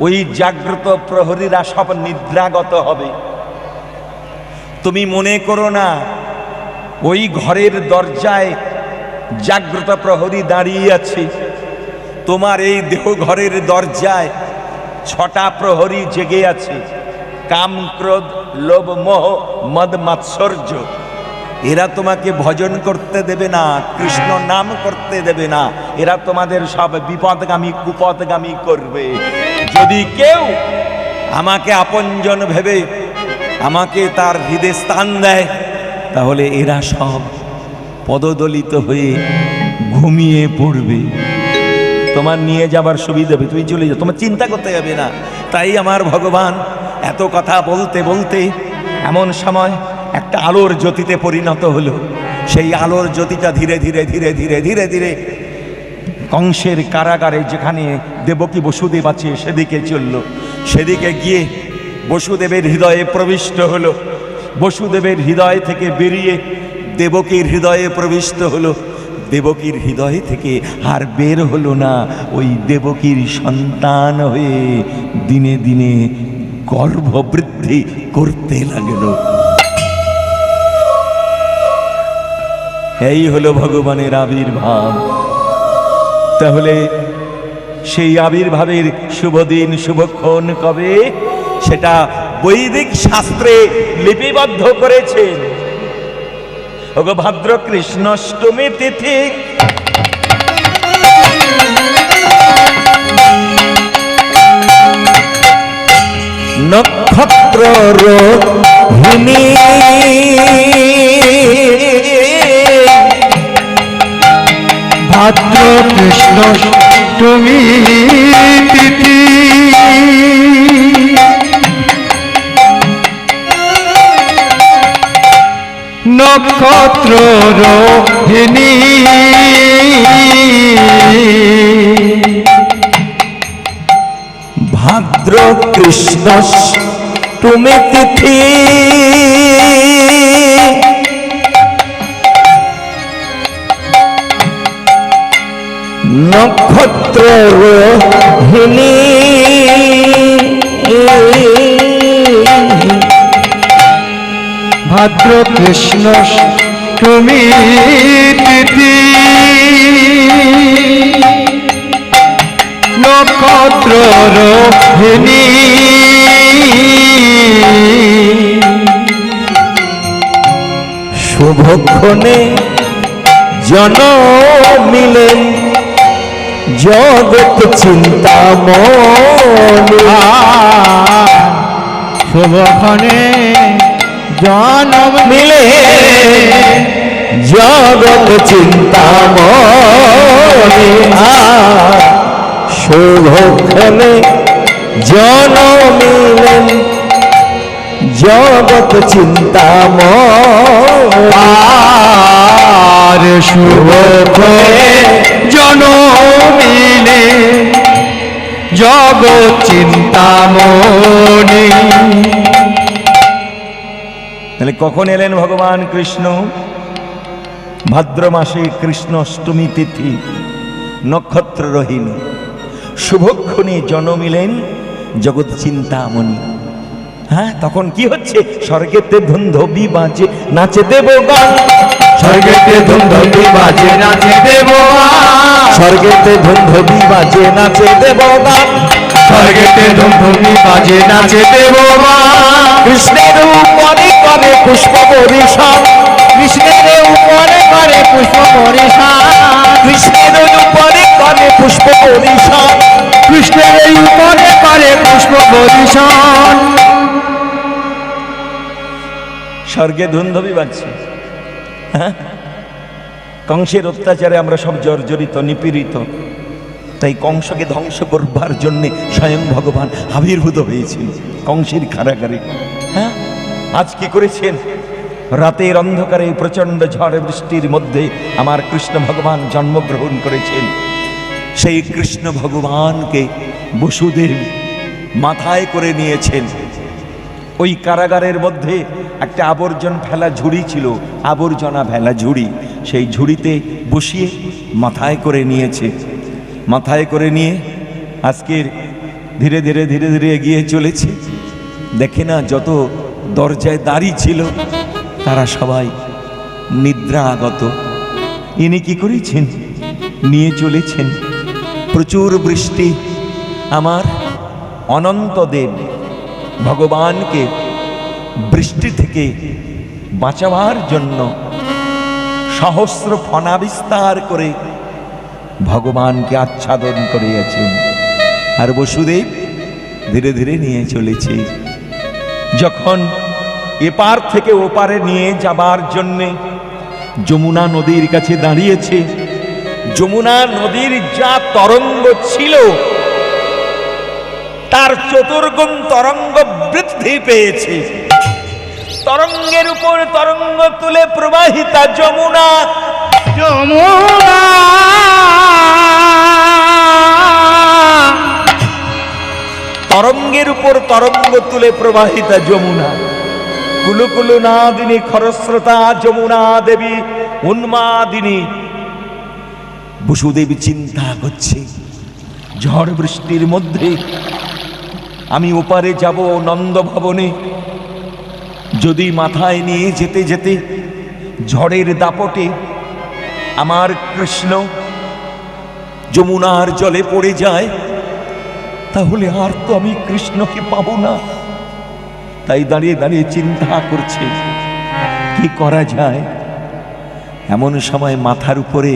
ওই জাগ্রত প্রহরীরা সব নিদ্রাগত হবে। তুমি মনে করো না ওই ঘরের দরজায় জাগ্রত প্রহরী দাঁড়িয়ে আছে, তোমার এই দেহ ঘরের দরজায় 6টা প্রহরী জেগে আছে। কাম ক্রোধ লোভ মোহ মদ মাৎসর্য, এরা তোমাকে ভজন করতে দেবে না, কৃষ্ণ নাম করতে দেবে না, এরা তোমাদের সব বিপদগামী কুপদগামী করবে। যদি কেউ আমাকে আপনজন ভেবে আমাকে তার হৃদয়ে স্থান দেয়, তাহলে এরা সব পদদলিত হয়ে ঘুমিয়ে পড়বে। তোমার নিয়ে যাবার সুবিধা হবে, তুমি চলে যাও, তোমার চিন্তা করতে হবে না। তাই আমার ভগবান এত কথা বলতে বলতে এমন সময় একটা আলোর জ্যোতিতে পরিণত হলো। সেই আলোর জ্যোতিটা ধীরে ধীরে ধীরে ধীরে ধীরে ধীরে কংসের কারাগারে, যেখানে দেবকী বসুদেব আছে, সেদিকে চলল। সেদিকে গিয়ে বসুদেবের হৃদয়ে প্রবিষ্ট হলো। বসুদেবের হৃদয় থেকে বেরিয়ে দেবকীর হৃদয়ে প্রবিষ্ট হলো। দেবকীর হৃদয় থেকে আর বের হলো না, ওই দেবকীর সন্তান হয়ে দিনে দিনে গর্ভবৃদ্ধি করতে লাগলো। এই হলো ভগবানের আবির্ভাব। তাহলে সেই আবির্ভাবের শুভ দিন শুভক্ষণ কবে, সেটা বৈদিক শাস্ত্রে লিপিবদ্ধ করেছেন। ওগো ভাদ্র কৃষ্ণাষ্টমী তিথি, নক্ষত্র রোহিণী, ভাদ্র কৃষ্ণ তুমি তিথি, নক্ষত্র রোহিণী, ভাদ্র কৃষ্ণ তুমি তিথি, নক্ষত্র রোহিণী, ভাদ্র কৃষ্ণ তুমি তিথি, নক্ষত্র রোহিণী শুভক্ষণে জনমিলেন জগৎ চিন্তামণি। শুভক্ষণে জনম মিলে জগৎ চিন্তামণি। শুভক্ষণে জনমিলেন জগৎ চিন্তামণি। আর শুভক্ষণে জনমিলে জগৎ চিন্তামণি। তাহলে কখন এলেন ভগবান কৃষ্ণ? ভাদ্র মাসে কৃষ্ণ অষ্টমী তিথি, নক্ষত্র রোহিণী, শুভক্ষণে জনমিলেন জগৎ চিন্তামণি। হ্যাঁ, তখন কি হচ্ছে? স্বর্গেতে ধুন্ধবি বাজে নাচে দেবগণ, স্বর্গেতে ধুন্ধবি বাজে নাচে দেবগণ, স্বর্গেতে ধুন্ধবি বাজে নাচে দেবগণ, স্বর্গেতে ধুন্ধবি বাজে নাচে দেবগণ। কৃষ্ণের উপরে করে পুষ্প বরিশান, কৃষ্ণের উপরে করে পুষ্প বরিশান, কৃষ্ণের উপরে করে পুষ্প বরিশান, কৃষ্ণের উপরে করে পুষ্প বরিশান। স্বর্গে ধুন্ধবি বাজছে। হ্যাঁ, কংসের অত্যাচারে আমরা সব জর্জরিত, নিপীড়িত। তাই কংসকে ধ্বংস করবার জন্যে স্বয়ং ভগবান আবির্ভূত হয়েছিল কংসের কারাগারে। হ্যাঁ, আজ কি করেছেন? রাতের অন্ধকারে প্রচণ্ড ঝড় বৃষ্টির মধ্যে আমার কৃষ্ণ ভগবান জন্মগ্রহণ করেছেন। সেই কৃষ্ণ ভগবানকে বসুদেব মাথায় করে নিয়েছেন। ওই কারাগারের মধ্যে একটা আবর্জন ফেলা ঝুড়ি ছিল, আবর্জনা ফেলা ঝুড়ি। সেই ঝুড়িতে বসিয়ে মাথায় করে নিয়েছে। মাথায় করে নিয়ে আজকের ধীরে ধীরে ধীরে ধীরে এগিয়ে চলেছে। দেখে না, যত দরজায় দাঁড়িয়ে ছিল তারা সবাই নিদ্রা আগত। ইনি কি করেছেন? নিয়ে চলেছেন। প্রচুর বৃষ্টি। আমার অনন্ত দেব ভগবানকে বৃষ্টি থেকে বাঁচাবার জন্য সহস্র ফনা বিস্তার করে ভগবানকে আচ্ছাদন করিয়াছেন। আর বসুদেব ধীরে ধীরে নিয়ে চলেছে। যখন এপার থেকে ওপারে নিয়ে যাবার জন্যে যমুনা নদীর কাছে দাঁড়িয়েছে, যমুনা নদীর যা তরঙ্গ ছিল তার চতুর্গুণ তরঙ্গ বৃদ্ধি পেয়েছে। তরঙ্গের উপর তরঙ্গ তুলে প্রবাহিতা যমুনা, যমুনা তরঙ্গের উপর তরঙ্গ তুলে প্রবাহিতা যমুনা। কুলুকুলু নাদিনী খরস্রোতা যমুনা দেবী উন্মাদিনী। বসুদেব চিন্তা করছে, ঝড় বৃষ্টির মধ্যে আমি ওপারে যাব নন্দ ভবনে, যদি মাথায় নিয়ে যেতে যেতে ঝড়ের দাপটে আমার কৃষ্ণ যমুনার জলে পড়ে যায়, তাহলে আর তো আমি কৃষ্ণকে পাবো না। তাই দাঁড়িয়ে দাঁড়িয়ে চিন্তা করছে কি করা যায়। এমন সময় মাথার উপরে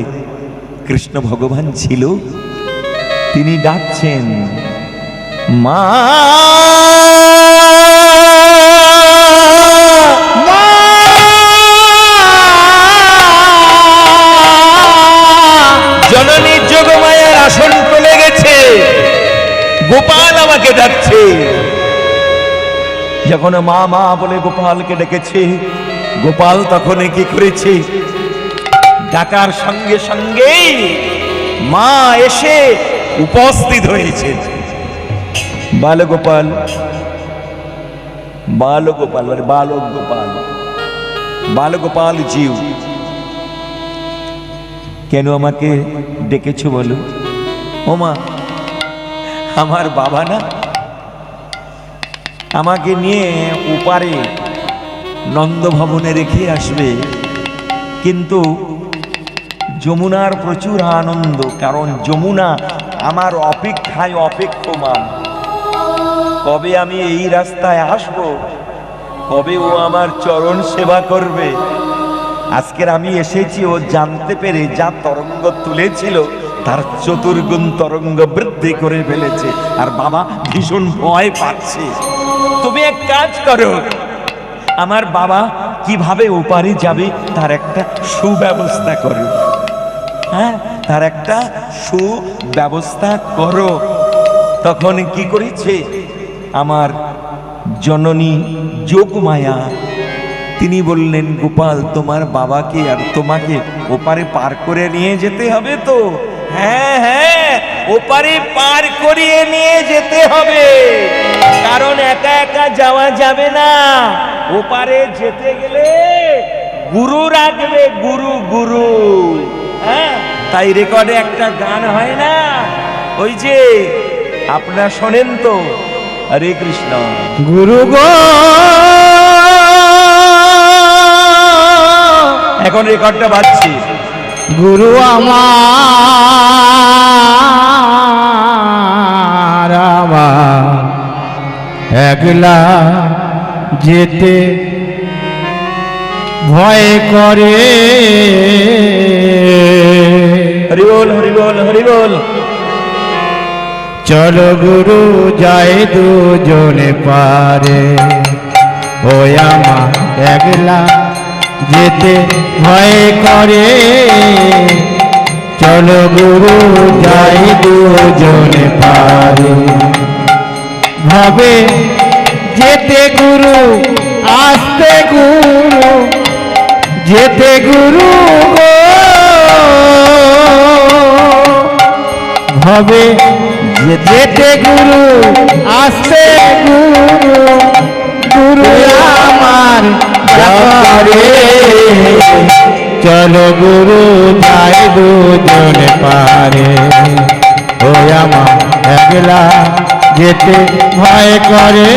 কৃষ্ণ ভগবান ছিল। তিনি ডাকছেন, মা জননী যোগমায়ার আসন চলে গেছে, গোপাল আমাকে ডাকছে। যখন মা মা বলে গোপালকে ডেকেছে, গোপাল তখন কি করেছে? ডাকার সঙ্গে সঙ্গেই মা এসে উপস্থিত হয়েছে। বালগোপাল, বালগোপাল, বালক গোপাল, বালগোপাল জিউ, কেন আমাকে ডেকেছো বলো? ও মা, আমার বাবা না আমাকে নিয়ে ওপারে নন্দ ভবনে রেখে আসবে, কিন্তু যমুনার প্রচুর আনন্দ, কারণ যমুনা আমার অপেক্ষায় অপেক্ষমান। কবে আমি এই রাস্তায় আসব, কবে ও আমার চরণ সেবা করবে। আজকের আমি এসেছি ও জানতে পেরে যা তরঙ্গ তুলেছিল তার চতুর্গুণ তরঙ্গ বৃদ্ধি করে ফেলেছে, আর বাবা ভীষণ ভয় পাচ্ছে। তুমি এক কাজ করো, আমার বাবা কিভাবে ওপারে যাবে তার একটা সুব্যবস্থা করো। হ্যাঁ, তার একটা সুব্যবস্থা করো। তখন কি করেছে আমার জননী যোগমায়া, তিনি বললেন, গোপাল তোমার বাবাকে আর তোমাকে ওপারে পার করে নিয়ে যেতে হবে তো? হ্যাঁ হ্যাঁ, ওপারে পার করিয়ে নিয়ে যেতে হবে, কারণ একা একা যাওয়া যাবে না। ওপারে যেতে গেলে গুরু রাখবে, গুরু গুরু। হ্যাঁ, তাই রেকর্ডে একটা গান হয় না, ওই যে আপনারা শোনেন তো, হরে কৃষ্ণ। গুরু গো এখন রেকর্ডটা বাজছে। গুরু আমার একলা যেতে ভয় করে। হরি বল, হরি বল, হরি বল। চলো গুরু যাই দুজনে পারে, ও আমার একলা যেতে ভয় করে। চলো গুরু যাই দুজনে পারে, ভাবে যেতে গুরু আসতে গুরু, যেতে গুরু গো ভাবে যেতে গুরু আসতে গুরু, গুরু আমার যারে। চলো গুরু যাই দুজনে পারে, ও আমার একলা যেতে ভয় করে।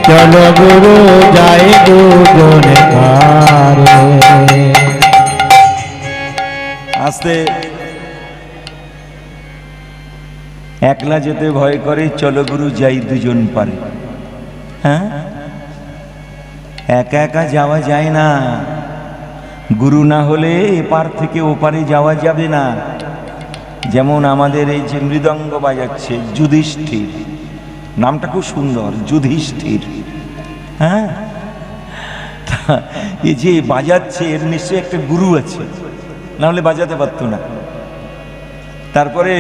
চলো গুরু যাই দুজনে পারে। আস্তে, একলা যেতে ভয় করে, চলো গুরু যাই দুজন পারে। হ্যাঁ, একা একা যাওয়া যায় না, গুরু না হলে এপার থেকে ওপারে যাওয়া যাবে না। যেমন আমাদের এই যে মৃদঙ্গ বাজাচ্ছে যুধিষ্ঠির, নামটা খুব সুন্দর, যুধিষ্ঠির। হ্যাঁ, এই যে বাজাচ্ছে এর নিশ্চয়ই একটা গুরু আছে, না হলে বাজাতে পারতো না। তারপরে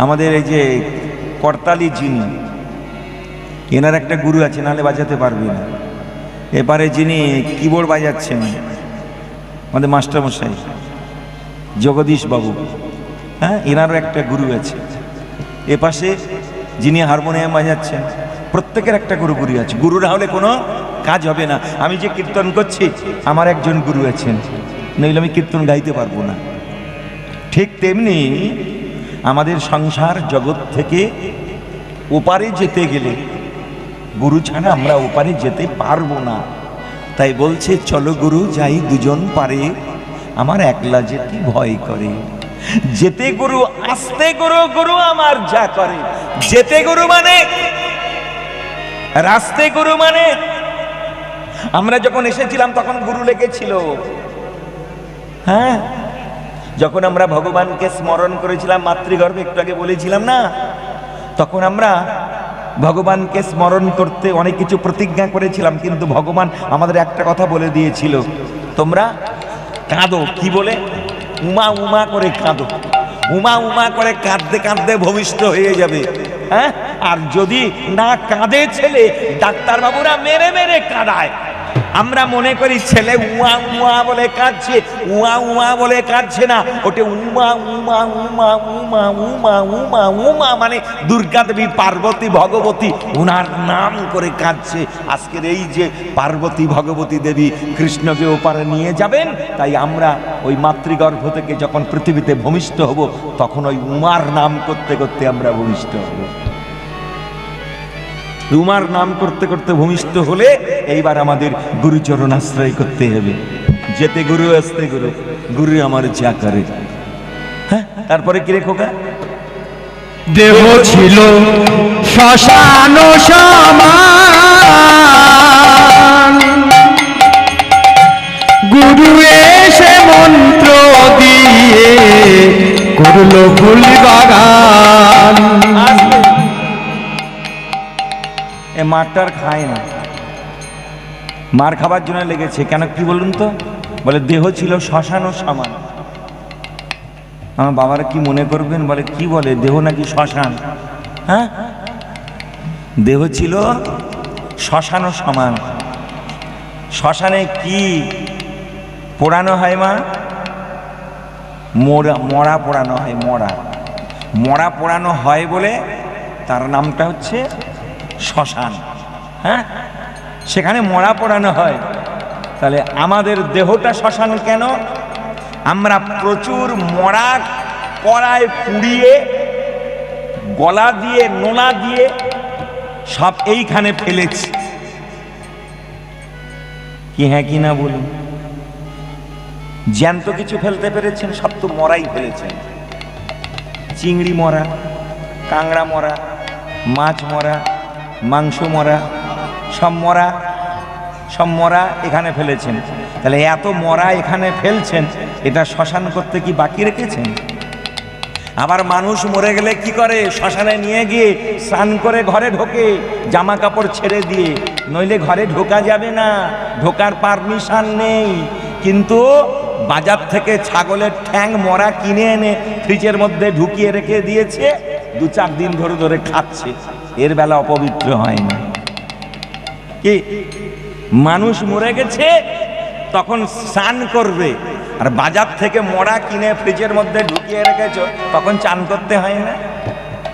আমাদের এই যে করতালি যিনি, এনার একটা গুরু আছে, নাহলে বাজাতে পারবে না। এবারে যিনি কিবোর্ড বাজাচ্ছেন আমাদের মাস্টারমশাই জগদীশ বাবু, হ্যাঁ, এনারও একটা গুরু আছে। এপাশে যিনি হারমোনিয়াম বাজাচ্ছেন, প্রত্যেকের একটা গুরু গুরু আছে। গুরু না হলে কোনো কাজ হবে না। আমি যে কীর্তন করছি আমার একজন গুরু আছেন, নইলে আমি কীর্তন গাইতে পারবো না। ঠিক তেমনি আমাদের সংসার জগৎ থেকে ওপারে যেতে গেলে গুরু ছাড়া আমরা ওপারে যেতে পারবো না। তাই বলছে, চলো গুরু যাই দুজন পারে, আমার একলা যেতে ভয় করে। যেতে গুরু আসতে গুরু, গুরু আমার যা করে। যেতে গুরু মানে, রাস্তে গুরু মানে, আমরা যখন এসেছিলাম তখন গুরু লেগেছিল। হ্যাঁ, যখন আমরা ভগবানকে স্মরণ করেছিলাম মাতৃগর্ভে, একটু আগে বলেছিলাম না, তখন আমরা ভগবানকে স্মরণ করতে অনেক কিছু প্রতিজ্ঞা করেছিলাম, কিন্তু ভগবান আমাদের একটা কথা বলে দিয়েছিল, তোমরা কাঁদো। কি বলে? উমা উমা করে কাঁদো। উমা উমা করে কাঁদতে কাঁদতে ভূমিষ্ঠ হয়ে যাবে। হ্যাঁ, আর যদি না কাঁদে ছেলে, ডাক্তারবাবুরা মেরে মেরে কাঁদায়। আমরা মনে করি ছেলে উমা উমা বলে কাঁদছে, উমা উমা বলে কাঁদছে না, ওটা উমা উমা উমা উমা উমা উমা উমা মানে দুর্গা দেবী, পার্বতী, ভগবতী, ওনার নাম করে কাঁদছে। আজকের এই যে পার্বতী ভগবতী দেবী কৃষ্ণকে ওপারে নিয়ে যাবেন, তাই আমরা ওই মাতৃগর্ভ থেকে যখন পৃথিবীতে ভূমিষ্ঠ হব, তখন ওই উমার নাম করতে করতে আমরা ভূমিষ্ঠ হব। উমার নাম করতে করতে ভূমিষ্ঠ হলে এইবার আমাদের গুরুচরণ আশ্রয় করতে হবে। যেতে গুরু আসতে গুরু, গুরু আমার যা করে। হ্যাঁ, তারপরে কি রে খোকা? দেহ ছিল শ্মশান সমান, গুরু এসে মন্ত্র দিয়ে করলো ফুল বাগান। এ মারটার খায় না, মার খাবার জন্য লেগেছে। কেন কি বলুন তো? বলে দেহ ছিল শ্মশান ও সমান। আমার বাবারা কি মনে করবেন? বলে কি বলে, দেহ নাকি শ্মশান? হ্যাঁ, দেহ ছিল শ্মশান ও সমান। শ্মশানে কি পোড়ানো হয় মা? মরা পোড়ানো হয়, মরা পোড়ানো হয় বলে তার নামটা হচ্ছে শ্মশান। হ্যাঁ, সেখানে মরা পোড়ানো হয়। তাহলে আমাদের দেহটা শ্মশান কেন? আমরা প্রচুর মরা কড়ায় পুড়িয়ে, গলা দিয়ে, নোলা দিয়ে সব এইখানে ফেলেছি। কি হ্যাঁ কি না বলুন? জ্যান্ত কিছু ফেলতে পেরেছেন? সব তো মরাই ফেলেছেন। চিংড়ি মরা, কাঁংড়া মরা, মাছ মরা, মাংস মরা, সব মরা এখানে ফেলেছেন। তাহলে এত মরা এখানে ফেলছেন, এটা শ্মশান করতে কি বাকি রেখেছেন? আবার মানুষ মরে গেলে কি করে? শ্মশানে নিয়ে গিয়ে স্নান করে ঘরে ঢোকে, জামা কাপড় ছেড়ে দিয়ে, নইলে ঘরে ঢোকা যাবে না, ঢোকার পারমিশন নেই। কিন্তু বাজার থেকে ছাগলের ঠ্যাং মরা কিনে এনে ফ্রিজের মধ্যে ঢুকিয়ে রেখে দিয়েছে, 2-4 দিন ধরে ধরে খাচ্ছে, এর বেলা অপবিত্র হয় না। কি মানুষ মরে গেছে তখন স্নান করবে, আর বাজার থেকে মরা কিনে ফ্রিজের মধ্যে ঢুকিয়ে রেখেছ, তখন চান করতে হয় না?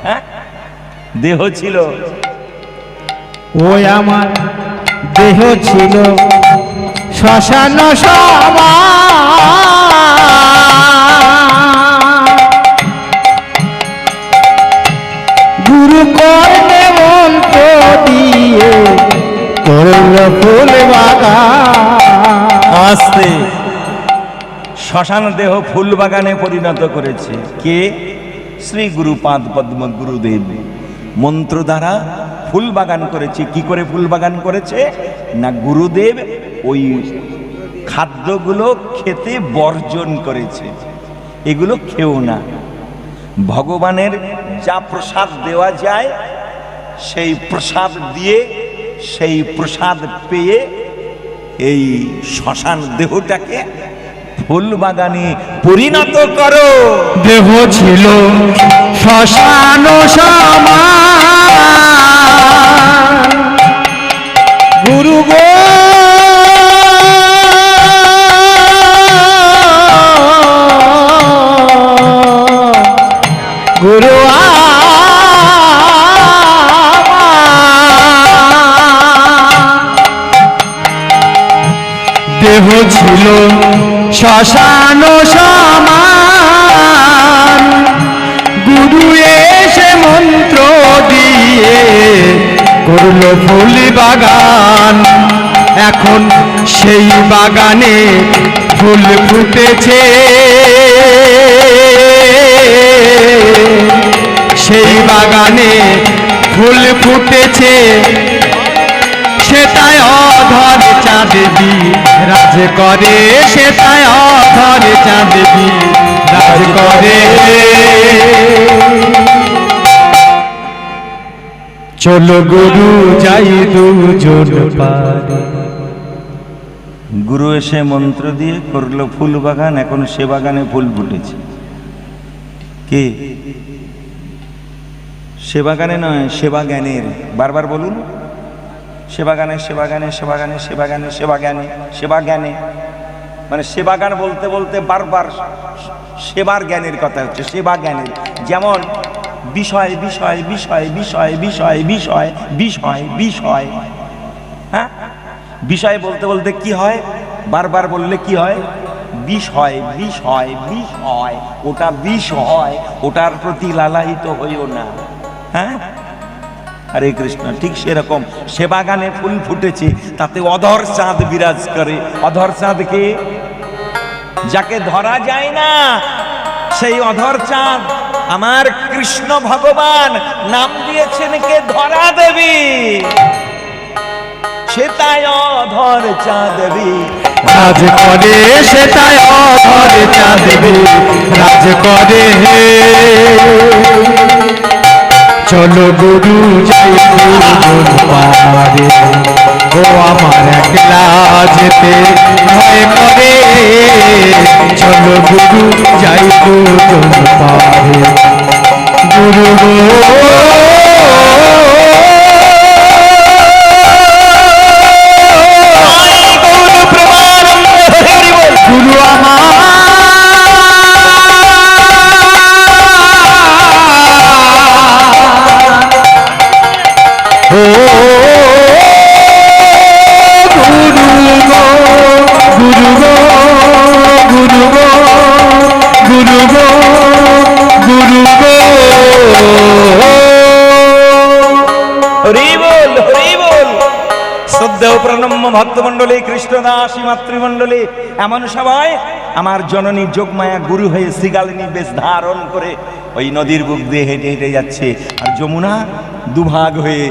হ্যাঁ, দেহ ছিল, ওই আমার দেহ ছিল শ্মশান সমান, গুরু কর্মে মন্ত্র দিয়ে করল ফুল বাগান। আস্তে শ্মশান দেহ ফুল বাগানে পরিণত করেছে কে? শ্রী গুরুপাদ পদ্ম গুরুদেব মন্ত্র দ্বারা ফুল বাগান করেছে। কি করে ফুল বাগান করেছে? না, গুরুদেব ওই খাদ্যগুলো খেতে বর্জন করেছে, এগুলো খেও না। ভগবানের যা প্রসাদ দেওয়া যায় সেই প্রসাদ দিয়ে, সেই প্রসাদ পেয়ে এই শ্মশান দেহটাকে ফুল বাগানে পরিণত করো। দেহ ছিল শ্মশান সমান, গুরু গো গুরু দেহ ছিল শ্মশান সমান, গুরু এসে মন্ত্র দিয়ে করলো ফুল বাগান। এখন সেই বাগানে ফুল ফুটেছে, সেই বাগানে ফুল ফুটেছে, সেটাই অধর চাঁদ রাজ করে, সেটাই অধর চাঁদ রাজ করে। চলো গুরু যাই দুজন পারে। গুরু এসে মন্ত্র দিয়ে করলো ফুল বাগান, এখন সে বাগানে ফুল ফুটেছে। কে? সে বাগানে নয়, সেবা জ্ঞানের। বারবার বলুন, সেবা গানে, সেবা গানে, সেবা গানে, সেবা গানে, সেবা জ্ঞানে, সেবা জ্ঞানে। মানে সেবা গান বলতে বলতে বারবার সেবার জ্ঞানের কথা হচ্ছে, সেবা জ্ঞানের। যেমন বিষয় বিষয় বিষয় বিষয় বিষয় বিষয় বিষয় বিষয়, হ্যাঁ, বিষয় বলতে বলতে কি হয়? বারবার বললে কি হয়? বিষয় বিষয় বিষয়, ওটা বিষ হয়, ওটার প্রতি লালায়িত হইও না। হ্যাঁ, হরে কৃষ্ণ। ঠিক সেরকম সে বাগানে ফুল ফুটেছে, তাতে অধর চাঁদ বিরাজ করে। অধর চাঁদকে, যাকে ধরা যায় না, সেই অধর চাঁদ আমার কৃষ্ণ ভগবান নাম দিয়েছেন কে ধরা দেবী, সে তাই অধর চাঁদ দেবী রাজ করে, সে তাই অধর চাঁদ দেবী রাজ করে। চলো গুরু যাই গুরুর পারে, ও আমার একলা যেতে ভয় করে। চলো গুরু যাই গুরুর পারে, গুরু গো গুরু আমার ও গুরু গো গুরু গো গুরু গো গুরু গো গুরু গো। হরি বল হরি বল। শ্রদ্ধেয় প্রণম্য ভক্তমণ্ডলী, কৃষ্ণদাসী মাতৃমণ্ডলী, এমন সবাই আমার জননী যোগমায়া গুরু হয়ে শ্রীগালিনী বেশ ধারণ করে ওই নদীর বুক দিয়ে হেঁটে হেঁটে যাচ্ছে, আর যমুনা দুভাগ হয়ে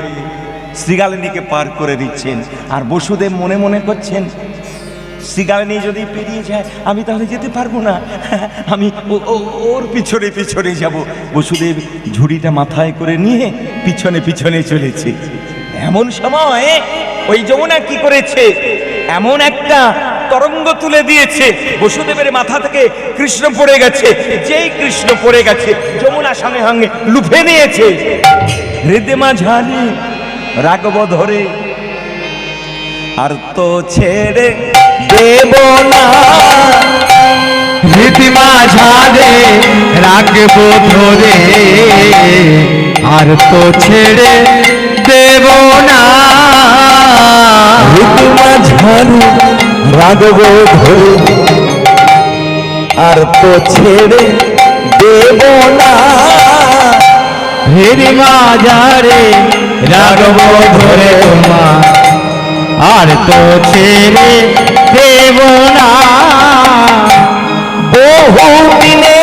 শ্রীগালিনীকে পার করে দিচ্ছেন। আর বসুদেব মনে মনে করছেন, শ্রীগালিনী যদি পেরিয়ে যায় আমি তাহলে যেতে পারবো না, আমি ওর পিছনে পিছনে যাব। বসুদেব ঝুড়িটা মাথায় করে নিয়ে পিছনে পিছনে চলেছে। এমন সময় ওই যমুনা কি করেছে, এমন একটা তরঙ্গ তুলে দিয়েছে, বসুদেবের মাথা থেকে কৃষ্ণ পড়ে গেছে। যেই কৃষ্ণ পড়ে গেছে যমুনা সঙ্গে সঙ্গে লুফে নিয়েছে। হৃদয় মাঝারি রাগব ধরে, আর তো ছেড়ে দেব না। হৃদয় মাঝারে রাখবো ধরে, আর তো ছেড়ে দেব না। হৃদয় মাঝারি রাগব ধরে, আর তো ছেড়ে দেব না। হৃদয় মাঝারে রাখবো ধরে তোমার, আর তো ছেড়ে দেব না। বহু দিনে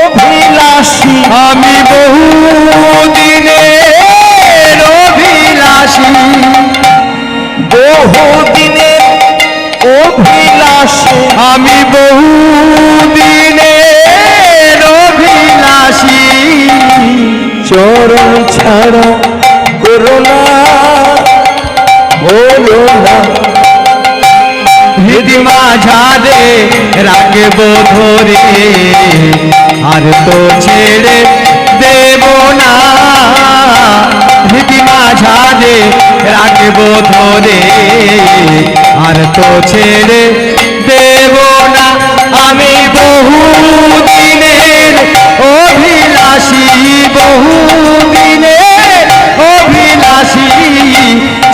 অভিলাষী আমি বহু দিনের অভিলাষী, বহু দিনের অভিলাষী আমি বহু দিনের অভিলাষী। চরণ ছাড়া করোনা বলো না। হৃদয় মাঝারে রাখবো ধরে, আর তো ছেড়ে দেব না। হৃদয় মাঝারে রাখবো ধরে, আর তো ছেড়ে দেব না। আমি বহু দিনের অভিলাষী, বহু দিনের অভিলাষী।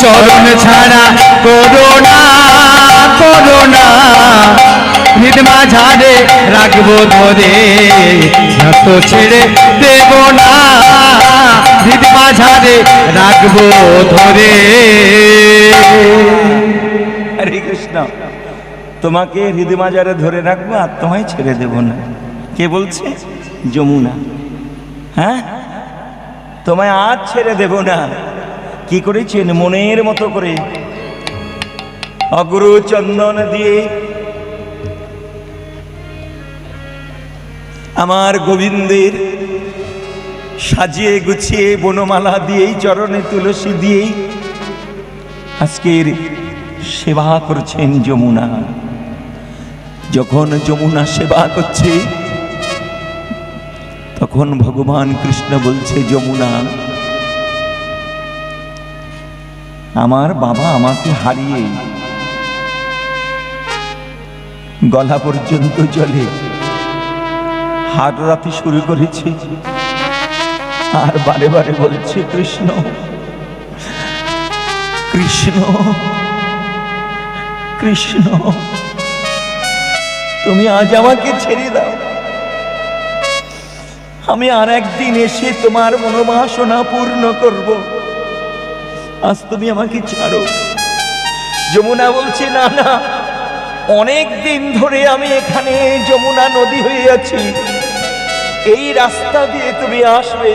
চরণ ছাড়া করোনা করোনা, হৃদয় মাঝারে রাখবো ধরে, না তো ছেড়ে দেব না। হৃদয় মাঝারে রাখবো ধরে। হরে কৃষ্ণ। তোমাকে হৃদয় মাঝারে ধরে রাখবো আর তোমায় ছেড়ে দেব না। কে বলছে? যমুনা। হ্যাঁ, তোমায় আজ ছেড়ে দেব না। কি করেছেন? মনের মতো করে অগুরু চন্দন দিয়ে আমার গোবিন্দের সাজিয়ে গুছিয়ে বনমালা দিয়েই, চরণে তুলসী দিয়েই আজকের সেবা করছেন যমুনা। যখন যমুনা সেবা করছে তখন ভগবান কৃষ্ণ বলছে, যমুনা, আমার বাবা আমাকে হারিয়ে গলা পর্যন্ত জলে হাঁটাতে শুরু করেছে, আর বারে বারে বলছে, কৃষ্ণ কৃষ্ণ কৃষ্ণ, তুমি আজ আমাকে ছেড়ে দাও, আমি আর একদিন এসে তোমার মনোবাসনা পূর্ণ করব, আজ তুমি আমাকে ছাড়ো। যমুনা বলছে, না না, অনেক দিন ধরে আমি এখানে যমুনা নদী হয়ে আছি, এই রাস্তা দিয়ে তুমি আসবে,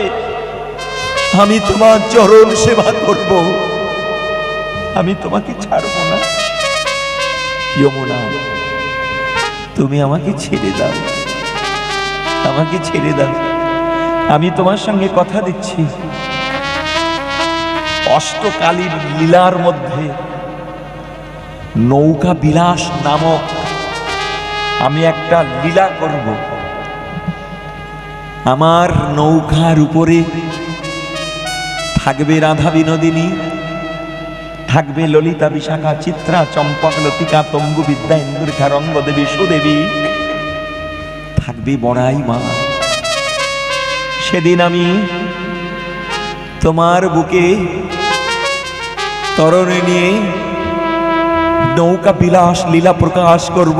আমি তোমার চরণ সেবা করব, আমি তোমাকে ছাড়বো না। যমুনা, তুমি আমাকে ছেড়ে দাও, আমাকে ছেড়ে দাও। আমি তোমার সঙ্গে কথা দিচ্ছি, অষ্টকালীর লীলার মধ্যে নৌকা বিলাস নামক আমি একটা লীলা করব। আমার নৌকার উপরে থাকবে রাধা বিনোদিনী, থাকবে ললিতা বিশাখা চিত্রা চম্পক লতিকা তম্বু বিদ্যা ইন্দুরেখা রঙ্গদেবী সুদেবী, থাকবে বড়াই মা। সেদিন আমি তোমার বুকে তরণী নিয়ে নৌকা বিলাস লীলা প্রকাশ করব।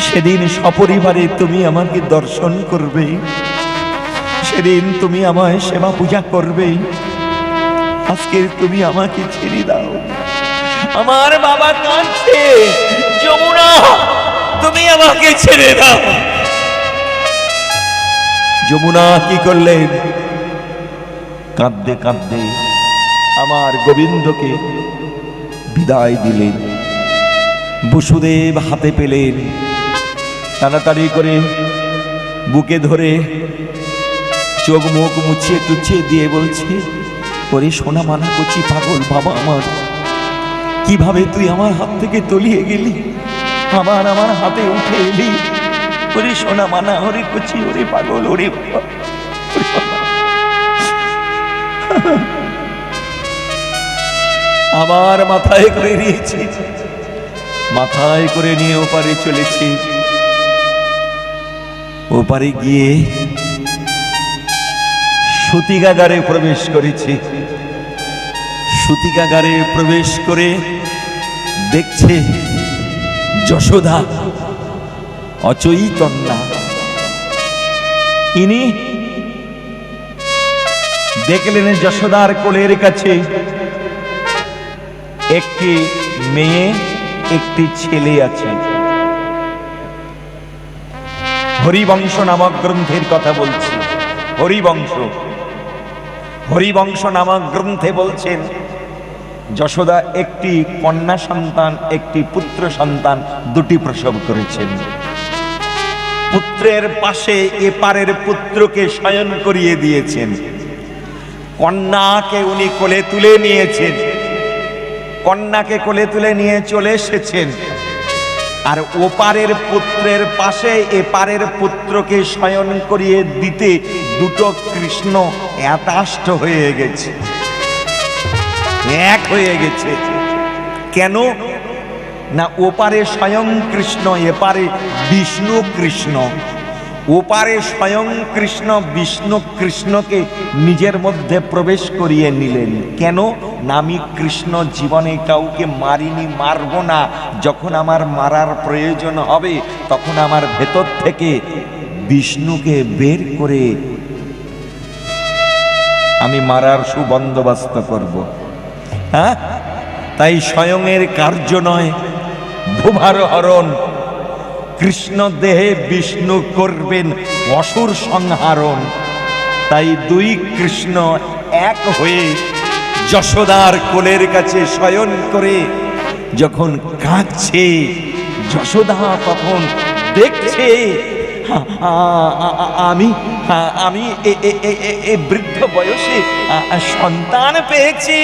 সেদিন সপরিবারে তুমি আমাকে দর্শন করবে, সেদিন তুমি আমায় সেবা পূজা করবে। আজকে তুমি আমাকে ছেড়ে দাও, আমার বাবা কাঁদছে। যমুনা, তুমি আমাকে ছেড়ে দাও। যমুনা কি করলেন? কাঁদতে কাঁদতে আমার গোবিন্দকে বিদায় দিলেন। বসুদেব হাতে পেলেন, তাড়াতাড়ি করে বুকে ধরে চোখ মুখ মুছিয়ে টুছিয়ে দিয়ে বলছে, ওরে সোনা মানা কচি পাগল বাবা আমার, কিভাবে তুই আমার হাত থেকে তলিয়ে গেলি, আবার আমার হাতে উঠে এলি। ওরে সোনা মানা, ওরে কচি, ওরে পাগল, ওরে বাবা, ওরে বাবা। আমার মাথায় করে নিয়েছি, মাথায় করে নিয়ে ওপারে চলেছি। ওপারে গিয়ে সূতিকাগারে প্রবেশ করেছি। সূতিকাগারে প্রবেশ করে দেখছে যশোদা অচৈতন্যা। ইনি দেখলেন যশোদার কোলের কাছে একটি মেয়ে, একটি ছেলে আছে। হরিবংশ নামক গ্রন্থের কথা বলছি। হরিবংশ, হরিবংশ নামক গ্রন্থে বলছেন যশোদা একটি কন্যা সন্তান, একটি পুত্র সন্তান, দুটি প্রসব করেছেন। পুত্রের পাশে এপারের পুত্রকে শয়ন করিয়ে দিয়েছেন, কন্যাকে উনি কোলে তুলে নিয়েছেন, কন্যাকে কোলে তুলে নিয়ে চলে এসেছেন। আর ওপারের পুত্রের পাশে এপারের পুত্রকে শয়ন করিয়ে দিতে দুটো কৃষ্ণ একাষ্ট হয়ে গেছে, এক হয়ে গেছে। কেন না, ওপারে স্বয়ং কৃষ্ণ, এপারে বিষ্ণু কৃষ্ণ। ওপারে স্বয়ং কৃষ্ণ বিষ্ণু কৃষ্ণকে নিজের মধ্যে প্রবেশ করিয়ে নিলেন। কেন না, আমি কৃষ্ণ জীবনে কাউকে মারিনি, মারব না। যখন আমার মারার প্রয়োজন হবে তখন আমার ভেতর থেকে বিষ্ণুকে বের করে আমি মারার সুবন্দোবস্ত করব। হ্যাঁ, তাই স্বয়ংয়ের কার্য নয়, ভূভার হরণ। কৃষ্ণ দেহে বিষ্ণু করবেন অসুর সংহারণ। তাই দুই কৃষ্ণ এক হয়ে যশোদার কোলের কাছে শয়ন করে যখন কাঁদছে, যশোদা তখন দেখছে আমি বৃদ্ধ বয়সে সন্তান পেয়েছি।